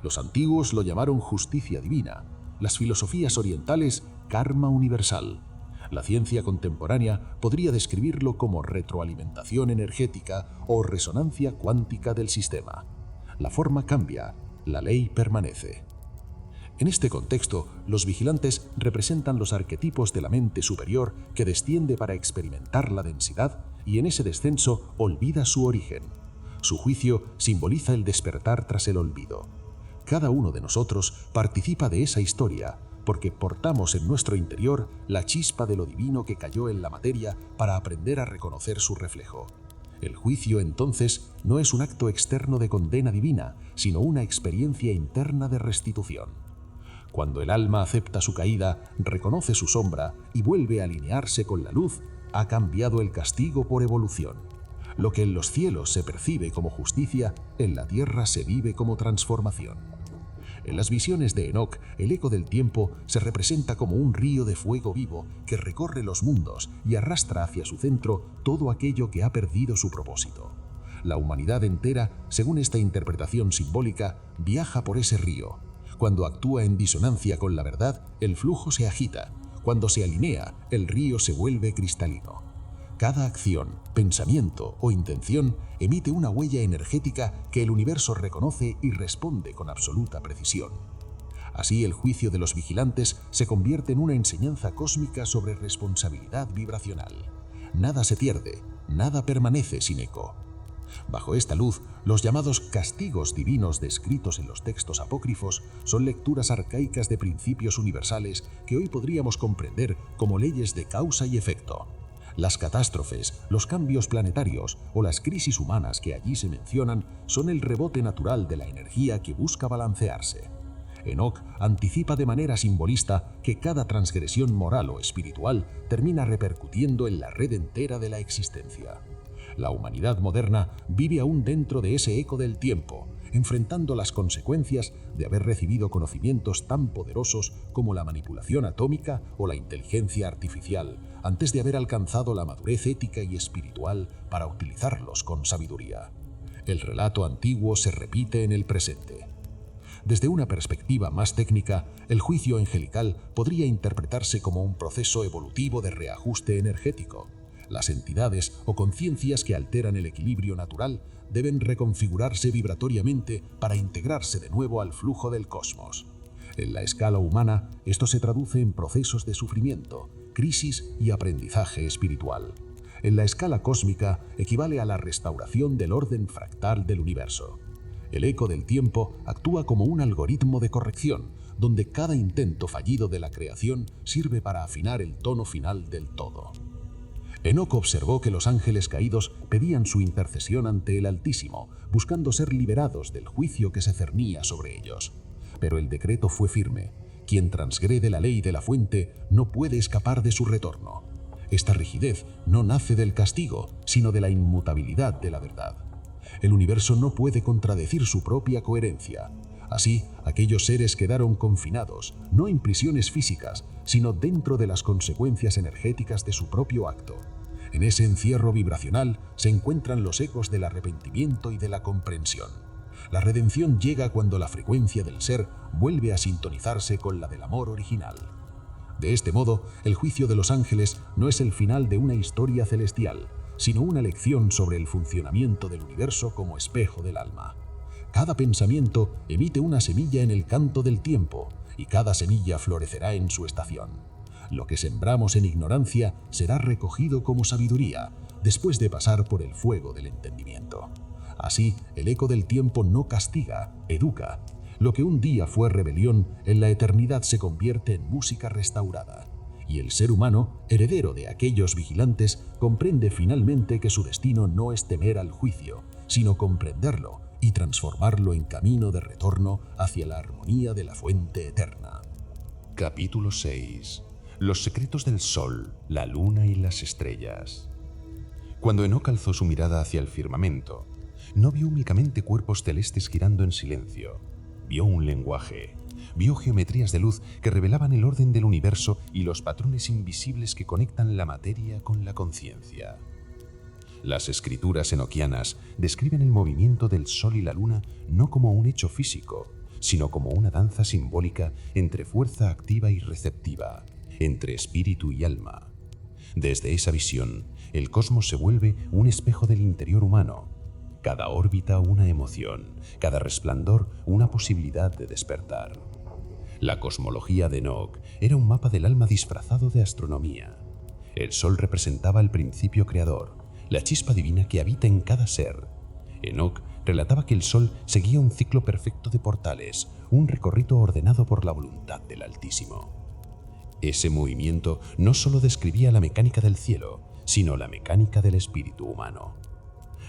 Speaker 2: Los antiguos lo llamaron justicia divina, las filosofías orientales karma universal. La ciencia contemporánea podría describirlo como retroalimentación energética o resonancia cuántica del sistema. La forma cambia, la ley permanece. En este contexto, los vigilantes representan los arquetipos de la mente superior que desciende para experimentar la densidad y en ese descenso olvida su origen. Su juicio simboliza el despertar tras el olvido. Cada uno de nosotros participa de esa historia, porque portamos en nuestro interior la chispa de lo divino que cayó en la materia para aprender a reconocer su reflejo. El juicio, entonces, no es un acto externo de condena divina, sino una experiencia interna de restitución. Cuando el alma acepta su caída, reconoce su sombra y vuelve a alinearse con la luz, ha cambiado el castigo por evolución. Lo que en los cielos se percibe como justicia, en la tierra se vive como transformación. En las visiones de Enoc, el eco del tiempo se representa como un río de fuego vivo que recorre los mundos y arrastra hacia su centro todo aquello que ha perdido su propósito. La humanidad entera, según esta interpretación simbólica, viaja por ese río. Cuando actúa en disonancia con la verdad, el flujo se agita. Cuando se alinea, el río se vuelve cristalino. Cada acción, pensamiento o intención emite una huella energética que el universo reconoce y responde con absoluta precisión. Así, el juicio de los vigilantes se convierte en una enseñanza cósmica sobre responsabilidad vibracional. Nada se pierde, nada permanece sin eco. Bajo esta luz, los llamados castigos divinos descritos en los textos apócrifos son lecturas arcaicas de principios universales que hoy podríamos comprender como leyes de causa y efecto. Las catástrofes, los cambios planetarios o las crisis humanas que allí se mencionan son el rebote natural de la energía que busca balancearse. Enoc anticipa de manera simbolista que cada transgresión moral o espiritual termina repercutiendo en la red entera de la existencia. La humanidad moderna vive aún dentro de ese eco del tiempo, enfrentando las consecuencias de haber recibido conocimientos tan poderosos como la manipulación atómica o la inteligencia artificial, antes de haber alcanzado la madurez ética y espiritual para utilizarlos con sabiduría. El relato antiguo se repite en el presente. Desde una perspectiva más técnica, el juicio angelical podría interpretarse como un proceso evolutivo de reajuste energético. Las entidades o conciencias que alteran el equilibrio natural deben reconfigurarse vibratoriamente para integrarse de nuevo al flujo del cosmos. En la escala humana, esto se traduce en procesos de sufrimiento, crisis y aprendizaje espiritual. En la escala cósmica, equivale a la restauración del orden fractal del universo. El eco del tiempo actúa como un algoritmo de corrección, donde cada intento fallido de la creación sirve para afinar el tono final del todo. Enoc observó que los ángeles caídos pedían su intercesión ante el Altísimo, buscando ser liberados del juicio que se cernía sobre ellos. Pero el decreto fue firme:
Speaker 3: Quien transgrede la ley de la fuente no puede escapar de su retorno. Esta rigidez no nace del castigo, sino de la inmutabilidad de la verdad. El universo no puede contradecir su propia coherencia. Así, aquellos seres quedaron confinados, no en prisiones físicas, sino dentro de las consecuencias energéticas de su propio acto. En ese encierro vibracional se encuentran los ecos del arrepentimiento y de la comprensión. La redención llega cuando la frecuencia del ser vuelve a sintonizarse con la del amor original. De este modo, el juicio de los ángeles no es el final de una historia celestial, sino una lección sobre el funcionamiento del universo como espejo del alma. Cada pensamiento emite una semilla en el canto del tiempo, y cada semilla florecerá en su estación. Lo que sembramos en ignorancia será recogido como sabiduría, después de pasar por el fuego del entendimiento. Así, el eco del tiempo no castiga, educa. Lo que un día fue rebelión, en la eternidad se convierte en música restaurada. Y el ser humano, heredero de aquellos vigilantes, comprende finalmente que su destino no es temer al juicio, sino comprenderlo y transformarlo en camino de retorno hacia la armonía de la fuente eterna.
Speaker 2: Capítulo 6. Los secretos del sol, la luna y las estrellas. Cuando Enoc alzó su mirada hacia el firmamento, no vio únicamente cuerpos celestes girando en silencio. Vio un lenguaje, vio geometrías de luz que revelaban el orden del universo y los patrones invisibles que conectan la materia con la conciencia. Las escrituras enoquianas describen el movimiento del sol y la luna no como un hecho físico, sino como una danza simbólica entre fuerza activa y receptiva, entre espíritu y alma. Desde esa visión, el cosmos se vuelve un espejo del interior humano. Cada órbita una emoción, cada resplandor una posibilidad de despertar. La cosmología de Enoc era un mapa del alma disfrazado de astronomía. El sol representaba el principio creador, la chispa divina que habita en cada ser. Enoc relataba que el sol seguía un ciclo perfecto de portales, un recorrido ordenado por la voluntad del Altísimo. Ese movimiento no solo describía la mecánica del cielo, sino la mecánica del espíritu humano.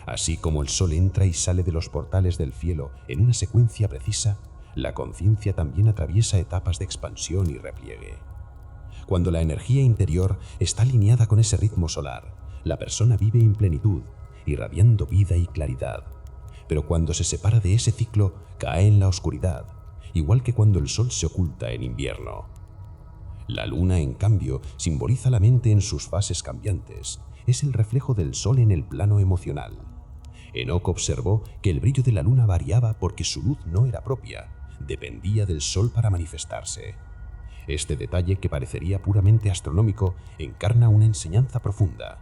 Speaker 2: Así como el sol entra y sale de los portales del cielo en una secuencia precisa, la conciencia también atraviesa etapas de expansión y repliegue. Cuando la energía interior está alineada con ese ritmo solar, la persona vive en plenitud, irradiando vida y claridad. Pero cuando se separa de ese ciclo, cae en la oscuridad, igual que cuando el sol se oculta en invierno. La luna, en cambio, simboliza la mente en sus fases cambiantes. Es el reflejo del sol en el plano emocional. Enoc observó que el brillo de la luna variaba porque su luz no era propia, dependía del sol para manifestarse. Este detalle, que parecería puramente astronómico, encarna una enseñanza profunda.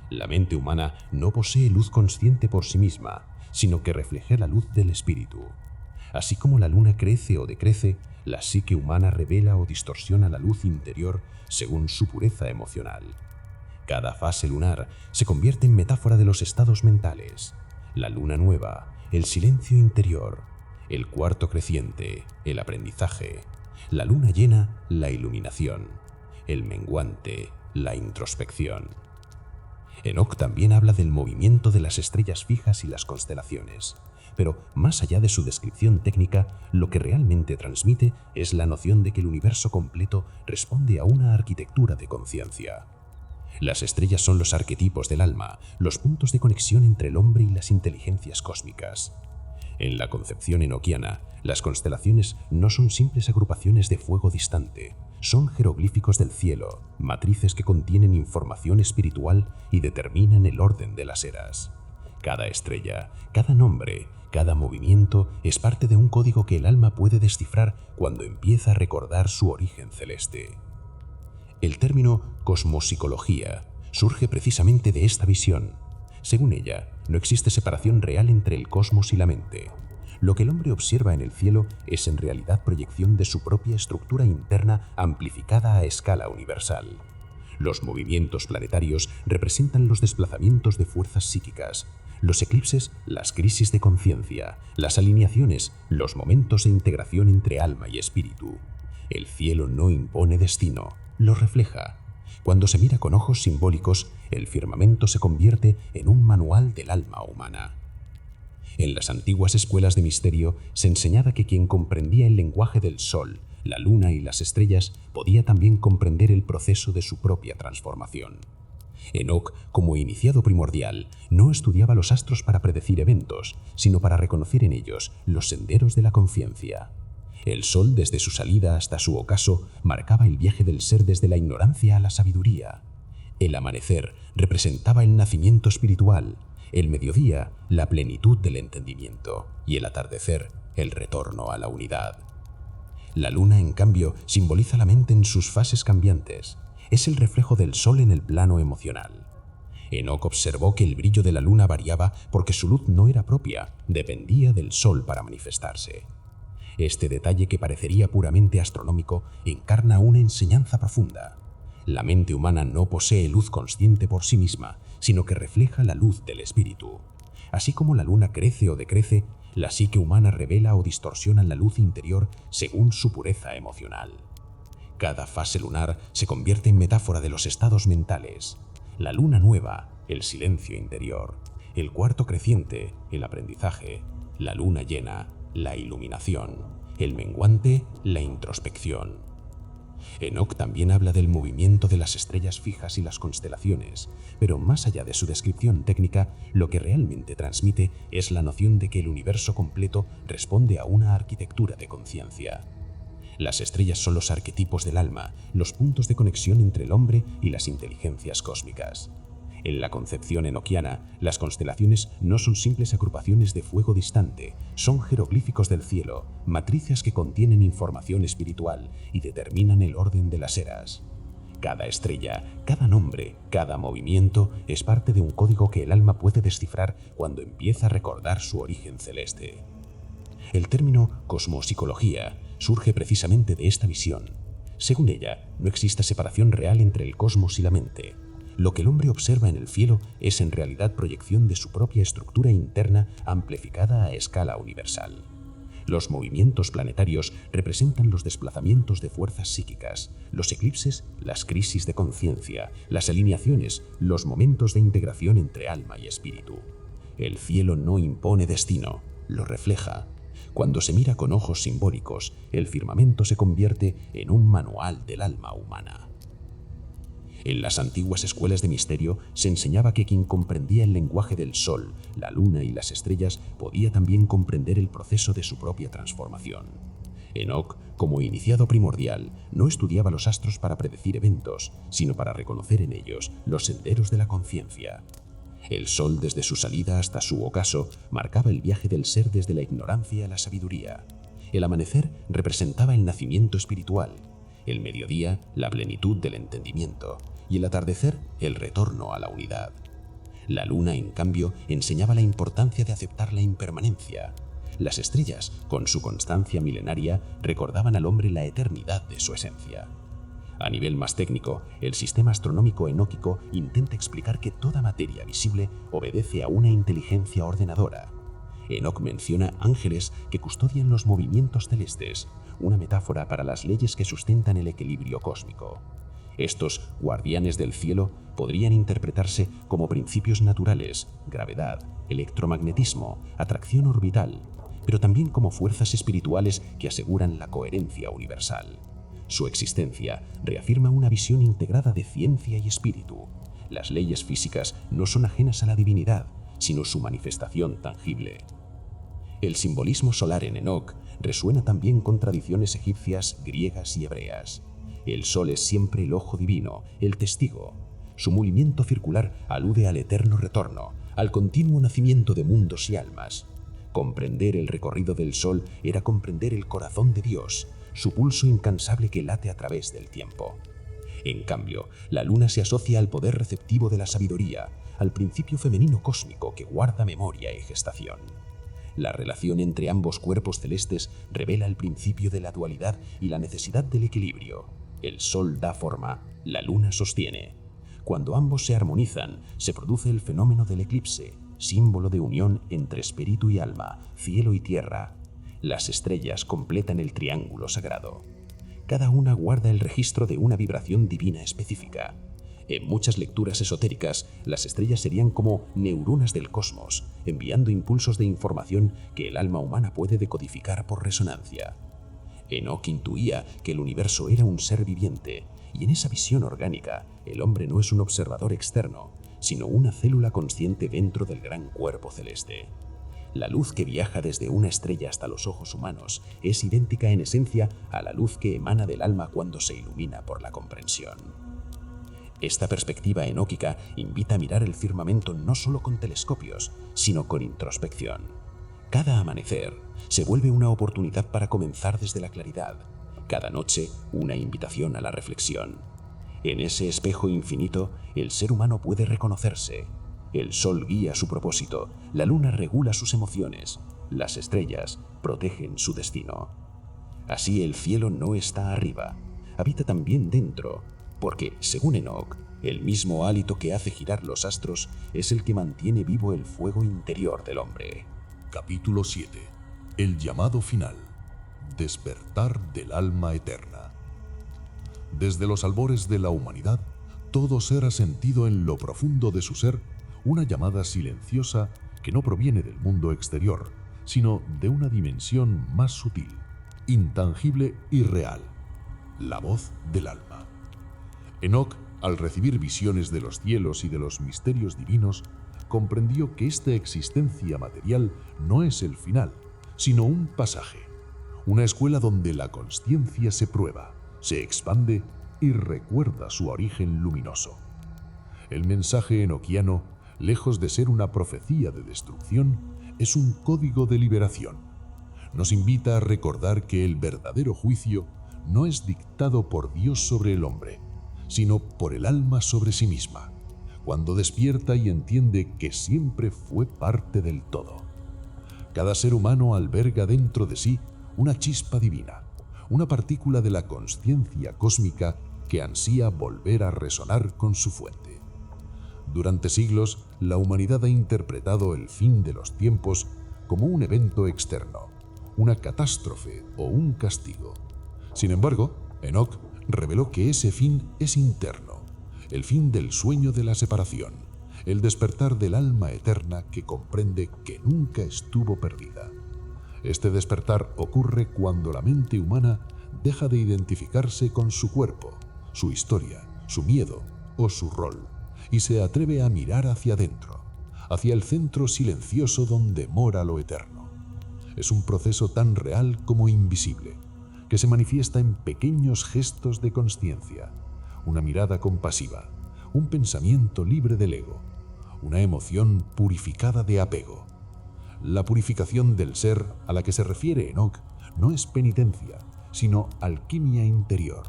Speaker 2: La mente humana no posee luz consciente por sí misma, sino que refleja la luz del espíritu. Así como la luna crece o decrece, la psique humana revela o distorsiona la luz interior según su pureza emocional. Cada fase lunar se convierte en metáfora de los estados mentales. La luna nueva, el silencio interior; el cuarto creciente, el aprendizaje; la luna llena, la iluminación; el menguante, la introspección. Enoc también habla del movimiento de las estrellas fijas y las constelaciones, pero más allá de su descripción técnica, lo que realmente transmite es la noción de que el universo completo responde a una arquitectura de conciencia. Las estrellas son los arquetipos del alma, los puntos de conexión entre el hombre y las inteligencias cósmicas. En la concepción enoquiana, las constelaciones no son simples agrupaciones de fuego distante, son jeroglíficos del cielo, matrices que contienen información espiritual y determinan el orden de las eras. Cada estrella, cada nombre, cada movimiento es parte de un código que el alma puede descifrar cuando empieza a recordar su origen celeste. El término cosmopsicología surge precisamente de esta visión. Según ella, no existe separación real entre el cosmos y la mente. Lo que el hombre observa en el cielo es en realidad proyección de su propia estructura interna amplificada a escala universal. Los movimientos planetarios representan los desplazamientos de fuerzas psíquicas, los eclipses, las crisis de conciencia, las alineaciones, los momentos de integración entre alma y espíritu. El cielo no impone destino, lo refleja. Cuando se mira con ojos simbólicos, el firmamento se convierte en un manual del alma humana. En las antiguas escuelas de misterio se enseñaba que quien comprendía el lenguaje del sol,
Speaker 3: la luna y las estrellas, podía también comprender el proceso de su propia transformación. Enoc, como iniciado primordial, no estudiaba los astros para predecir eventos, sino para reconocer en ellos los senderos de la conciencia. El sol, desde su salida hasta su ocaso, marcaba el viaje del ser desde la ignorancia a la sabiduría. El amanecer representaba el nacimiento espiritual, el mediodía, la plenitud del entendimiento, y el atardecer, el retorno a la unidad. La luna, en cambio, simboliza la mente en sus fases cambiantes. Es el reflejo del sol en el plano emocional. Enoc observó que el brillo de la luna variaba porque su luz no era propia, dependía del sol para manifestarse. Este detalle, que parecería puramente astronómico, encarna una enseñanza profunda. La mente humana no posee luz consciente por sí misma, sino que refleja la luz del espíritu. Así como la luna crece o decrece, la psique humana revela o distorsiona la luz interior según su pureza emocional. Cada fase lunar se convierte en metáfora de los estados mentales. La luna nueva, el silencio interior. El cuarto creciente, el aprendizaje. La luna llena, la iluminación. El menguante, la introspección. Enoc también habla del movimiento de las estrellas fijas y las constelaciones, pero más allá de su descripción técnica, lo que realmente transmite es la noción de que el universo completo responde a una arquitectura de conciencia. Las estrellas son los arquetipos del alma, los puntos de conexión entre el hombre y las inteligencias cósmicas. En la concepción enoquiana, las constelaciones no son simples agrupaciones de fuego distante, son jeroglíficos del cielo, matrices que contienen información espiritual y determinan el orden de las eras. Cada estrella, cada nombre, cada movimiento es parte de un código que el alma puede descifrar cuando empieza a recordar su origen celeste. El término cosmopsicología surge precisamente de esta visión. Según ella, no existe separación real entre el cosmos y la mente. Lo que el hombre observa en el cielo es en realidad proyección de su propia estructura interna amplificada a escala universal. Los movimientos planetarios representan los desplazamientos de fuerzas psíquicas, los eclipses, las crisis de conciencia, las alineaciones, los momentos de integración entre alma y espíritu. El cielo no impone destino, lo refleja. Cuando se mira con ojos simbólicos, el firmamento se convierte en un manual del alma humana. En las antiguas escuelas de misterio se enseñaba que quien comprendía el lenguaje del sol, la luna y las estrellas podía también comprender el proceso de su propia transformación. Enoc, como iniciado primordial, no estudiaba los astros para predecir eventos, sino para reconocer en ellos los senderos de la conciencia. El sol, desde su salida hasta su ocaso, marcaba el viaje del ser desde la ignorancia a la sabiduría. El amanecer representaba el nacimiento espiritual, el mediodía, la plenitud del entendimiento, y el atardecer, el retorno a la unidad. La luna, en cambio, enseñaba la importancia de aceptar la impermanencia. Las estrellas, con su constancia milenaria, recordaban al hombre la eternidad de su esencia. A nivel más técnico, el sistema astronómico enóquico intenta explicar que toda materia visible obedece a una inteligencia ordenadora. Enoc menciona ángeles que custodian los movimientos celestes, una metáfora para las leyes que sustentan el equilibrio cósmico. Estos guardianes del cielo podrían interpretarse como principios naturales, gravedad, electromagnetismo, atracción orbital, pero también como fuerzas espirituales que aseguran la coherencia universal. Su existencia reafirma una visión integrada de ciencia y espíritu. Las leyes físicas no son ajenas a la divinidad, sino su manifestación tangible. El simbolismo solar en Enoc resuena también con tradiciones egipcias, griegas y hebreas. El sol es siempre el ojo divino, el testigo. Su movimiento circular alude al eterno retorno, al continuo nacimiento de mundos y almas. Comprender el recorrido del sol era comprender el corazón de Dios, su pulso incansable que late a través del tiempo. En cambio, la luna se asocia al poder receptivo de la sabiduría, al principio femenino cósmico que guarda memoria y gestación. La relación entre ambos cuerpos celestes revela el principio de la dualidad y la necesidad del equilibrio. El sol da forma, la luna sostiene. Cuando ambos se armonizan, se produce el fenómeno del eclipse, símbolo de unión entre espíritu y alma, cielo y tierra. Las estrellas completan el triángulo sagrado. Cada una guarda el registro de una vibración divina específica. En muchas lecturas esotéricas, las estrellas serían como neuronas del cosmos, enviando impulsos de información que el alma humana puede decodificar por resonancia. Enoc intuía que el universo era un ser viviente, y en esa visión orgánica, el hombre no es un observador externo, sino una célula consciente dentro del gran cuerpo celeste. La luz que viaja desde una estrella hasta los ojos humanos es idéntica en esencia a la luz que emana del alma cuando se ilumina por la comprensión. Esta perspectiva enóquica invita a mirar el firmamento no solo con telescopios, sino con introspección. Cada amanecer se vuelve una oportunidad para comenzar desde la claridad, cada noche una invitación a la reflexión. En ese espejo infinito, el ser humano puede reconocerse. El sol guía su propósito, la luna regula sus emociones, las estrellas protegen su destino. Así el cielo no está arriba, habita también dentro, porque, según Enoc, el mismo hálito que hace girar los astros es el que mantiene vivo el fuego interior del hombre.
Speaker 2: Capítulo 7. El llamado final. Despertar del alma eterna. Desde los albores de la humanidad, todo ser ha sentido en lo profundo de su ser una llamada silenciosa que no proviene del mundo exterior, sino de una dimensión más sutil, intangible y real, la voz del alma. Enoc, al recibir visiones de los cielos y de los misterios divinos, comprendió que esta existencia material no es el final, sino un pasaje, una escuela donde la consciencia se prueba, se expande y recuerda su origen luminoso. El mensaje enoquiano, lejos de ser una profecía de destrucción, es un código de liberación. Nos invita a recordar que el verdadero juicio no es dictado por Dios sobre el hombre, sino por el alma sobre sí misma, cuando despierta y entiende que siempre fue parte del todo. Cada ser humano alberga dentro de sí una chispa divina, una partícula de la consciencia cósmica que ansía volver a resonar con su fuente. Durante siglos, la humanidad ha interpretado el fin de los tiempos como un evento externo, una catástrofe o un castigo. Sin embargo, Enoc reveló que ese fin es interno, el fin del sueño de la separación, el despertar del alma eterna que comprende que nunca estuvo perdida. Este despertar ocurre cuando la mente humana deja de identificarse con su cuerpo, su historia, su miedo o su rol, y se atreve a mirar hacia adentro, hacia el centro silencioso donde mora lo eterno. Es un proceso tan real como invisible, que se manifiesta en pequeños gestos de consciencia, una mirada compasiva, un pensamiento libre del ego, una emoción purificada de apego. La purificación del ser a la que se refiere Enoc no es penitencia, sino alquimia interior.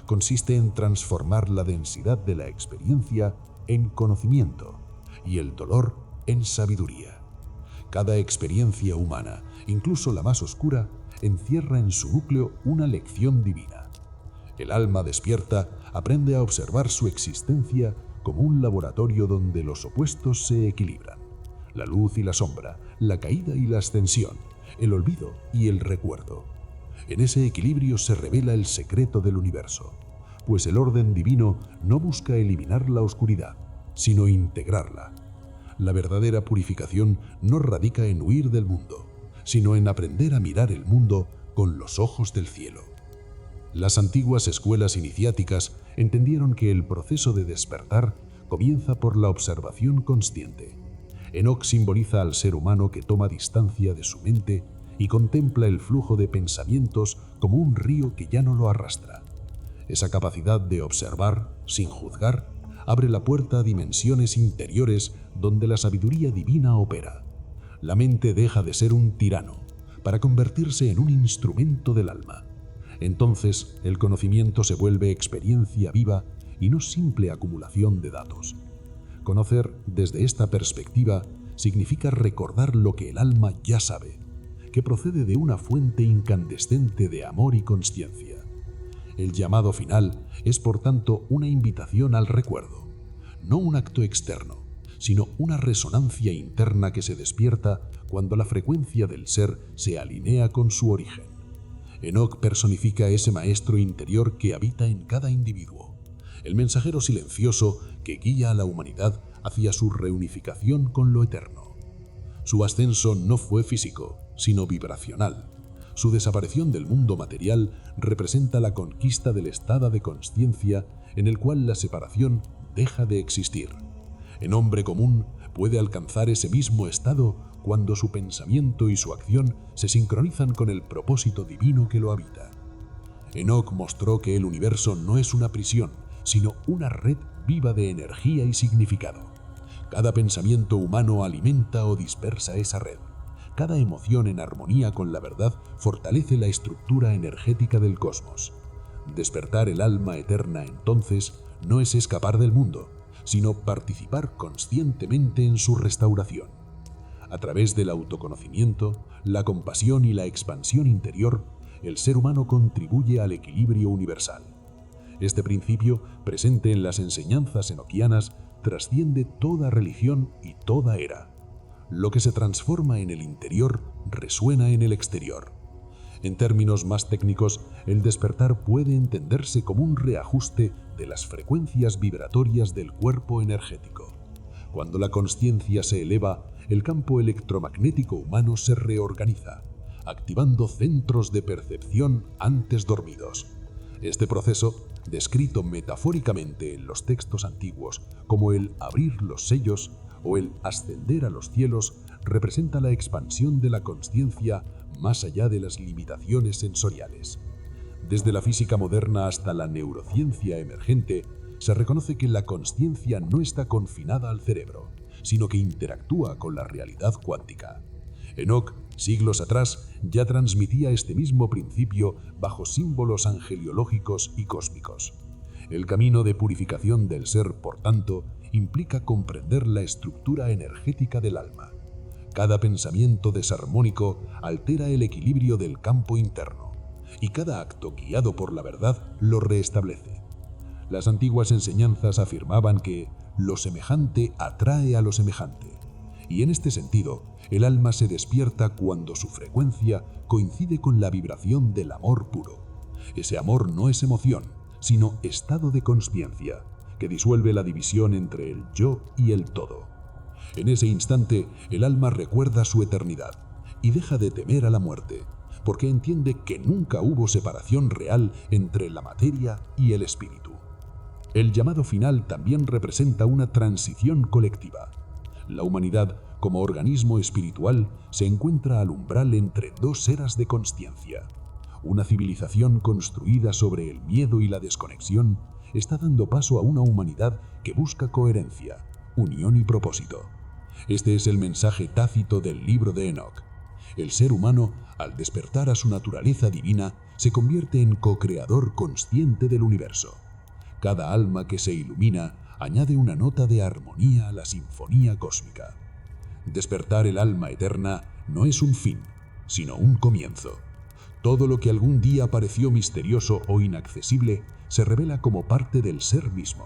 Speaker 2: Consiste en transformar la densidad de la experiencia en conocimiento y el dolor en sabiduría. Cada experiencia humana, incluso la más oscura, encierra en su núcleo una lección divina. El alma despierta aprende a observar su existencia como un laboratorio donde los opuestos se equilibran: la luz y la sombra, la caída y la ascensión, el olvido y el recuerdo. En ese equilibrio se revela el secreto del universo, pues el orden divino no busca eliminar la oscuridad, sino integrarla. La verdadera purificación no radica en huir del mundo, sino en aprender a mirar el mundo con los ojos del cielo. Las antiguas escuelas iniciáticas entendieron que el proceso de despertar comienza por la observación consciente. Enoc simboliza al ser humano que toma distancia de su mente y contempla el flujo de pensamientos como un río que ya no lo arrastra. Esa capacidad de observar, sin juzgar, abre la puerta a dimensiones interiores donde la sabiduría divina opera. La mente deja de ser un tirano para convertirse en un instrumento del alma. Entonces, el conocimiento se vuelve experiencia viva y no simple acumulación de datos. Conocer desde esta perspectiva significa recordar lo que el alma ya sabe, que procede de una fuente incandescente de amor y consciencia. El llamado final es, por tanto, una invitación al recuerdo, no un acto externo, sino una resonancia interna que se despierta cuando la frecuencia del ser se alinea con su origen. Enoc personifica ese maestro interior que habita en cada individuo, el mensajero silencioso que guía a la humanidad hacia su reunificación con lo eterno. Su ascenso no fue físico, sino vibracional.
Speaker 3: Su desaparición del mundo material representa la conquista del estado de consciencia en el cual la separación deja de existir. El hombre común puede alcanzar ese mismo estado cuando su pensamiento y su acción se sincronizan con el propósito divino que lo habita. Enoch mostró que el universo no es una prisión, sino una red viva de energía y significado. Cada pensamiento humano alimenta o dispersa esa red. Cada emoción en armonía con la verdad fortalece la estructura energética del cosmos. Despertar el alma eterna, entonces, no es escapar del mundo, sino participar conscientemente en su restauración. A través del autoconocimiento, la compasión y la expansión interior, el ser humano contribuye al equilibrio universal. Este principio, presente en las enseñanzas enoquianas, trasciende toda religión y toda era. Lo que se transforma en el interior resuena en el exterior. En términos más técnicos, el despertar puede entenderse como un reajuste de las frecuencias vibratorias del cuerpo energético. Cuando la consciencia se eleva, el campo electromagnético humano se reorganiza, activando centros de percepción antes dormidos. Este proceso, descrito metafóricamente en los textos antiguos como el abrir los sellos o el ascender a los cielos, representa la expansión de la consciencia más allá de las limitaciones sensoriales. Desde la física moderna hasta la neurociencia emergente, se reconoce que la consciencia no está confinada al cerebro, sino que interactúa con la realidad cuántica. Enoch, siglos atrás, ya transmitía este mismo principio bajo símbolos angeliológicos y cósmicos. El camino de purificación del ser, por tanto, implica comprender la estructura energética del alma. Cada pensamiento desarmónico altera el equilibrio del campo interno, y cada acto guiado por la verdad lo restablece. Las antiguas enseñanzas afirmaban que lo semejante atrae a lo semejante, y en este sentido, el alma se despierta cuando su frecuencia coincide con la vibración del amor puro. Ese amor no es emoción, sino estado de consciencia, que disuelve la división entre el yo y el todo. En ese instante, el alma recuerda su eternidad y deja de temer a la muerte, porque entiende que nunca hubo separación real entre la materia y el espíritu. El llamado final también representa una transición colectiva. La humanidad, como organismo espiritual, se encuentra al umbral entre dos eras de consciencia. Una civilización construida sobre el miedo y la desconexión está dando paso a una humanidad que busca coherencia, unión y propósito. Este es el mensaje tácito del libro de Enoch. El ser humano, al despertar a su naturaleza divina, se convierte en co-creador consciente del universo. Cada alma que se ilumina añade una nota de armonía a la sinfonía cósmica. Despertar el alma eterna no es un fin, sino un comienzo. Todo lo que algún día pareció misterioso o inaccesible se revela como parte del ser mismo.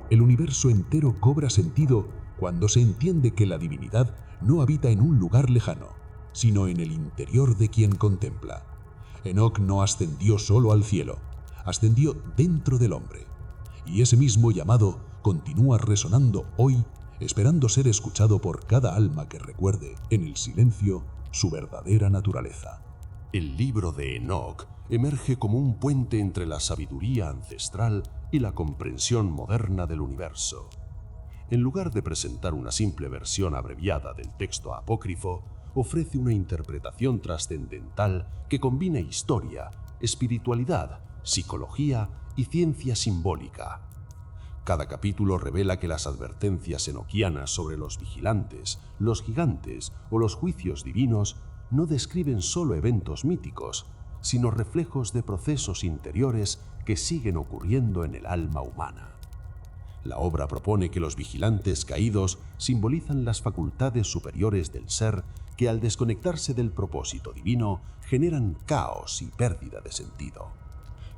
Speaker 3: El universo entero cobra sentido cuando se entiende que la divinidad no habita en un lugar lejano, sino en el interior de quien contempla. Enoch no ascendió solo al cielo, ascendió dentro del hombre. Y ese mismo llamado continúa resonando hoy, esperando ser escuchado por cada alma que recuerde en el silencio su verdadera naturaleza.
Speaker 1: El libro de Enoch emerge como un puente entre la sabiduría ancestral y la comprensión moderna del universo. En lugar de presentar una simple versión abreviada del texto apócrifo, ofrece una interpretación trascendental que combina historia, espiritualidad, psicología y ciencia simbólica. Cada capítulo revela que las advertencias enoquianas sobre los vigilantes, los gigantes o los juicios divinos no describen solo eventos míticos, sino reflejos de procesos interiores que siguen ocurriendo en el alma humana. La obra propone que los vigilantes caídos simbolizan las facultades superiores del ser que al desconectarse del propósito divino generan caos y pérdida de sentido.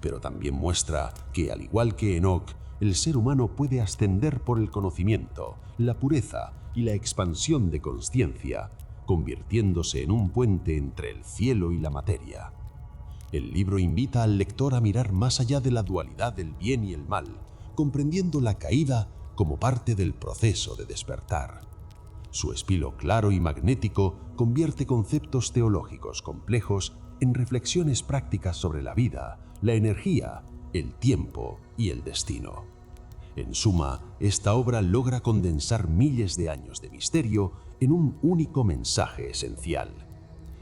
Speaker 1: Pero también muestra que, al igual que Enoch, el ser humano puede ascender por el conocimiento, la pureza y la expansión de consciencia, convirtiéndose en un puente entre el cielo y la materia. El libro invita al lector a mirar más allá de la dualidad del bien y el mal, comprendiendo la caída como parte del proceso de despertar. Su estilo claro y magnético convierte conceptos teológicos complejos
Speaker 3: en reflexiones prácticas sobre la vida, la energía, el tiempo y el destino. En suma, esta obra logra condensar miles de años de misterio en un único mensaje esencial.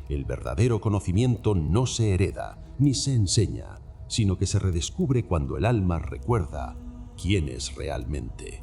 Speaker 3: El verdadero conocimiento no se hereda ni se enseña, sino que se redescubre cuando el alma recuerda quién es realmente.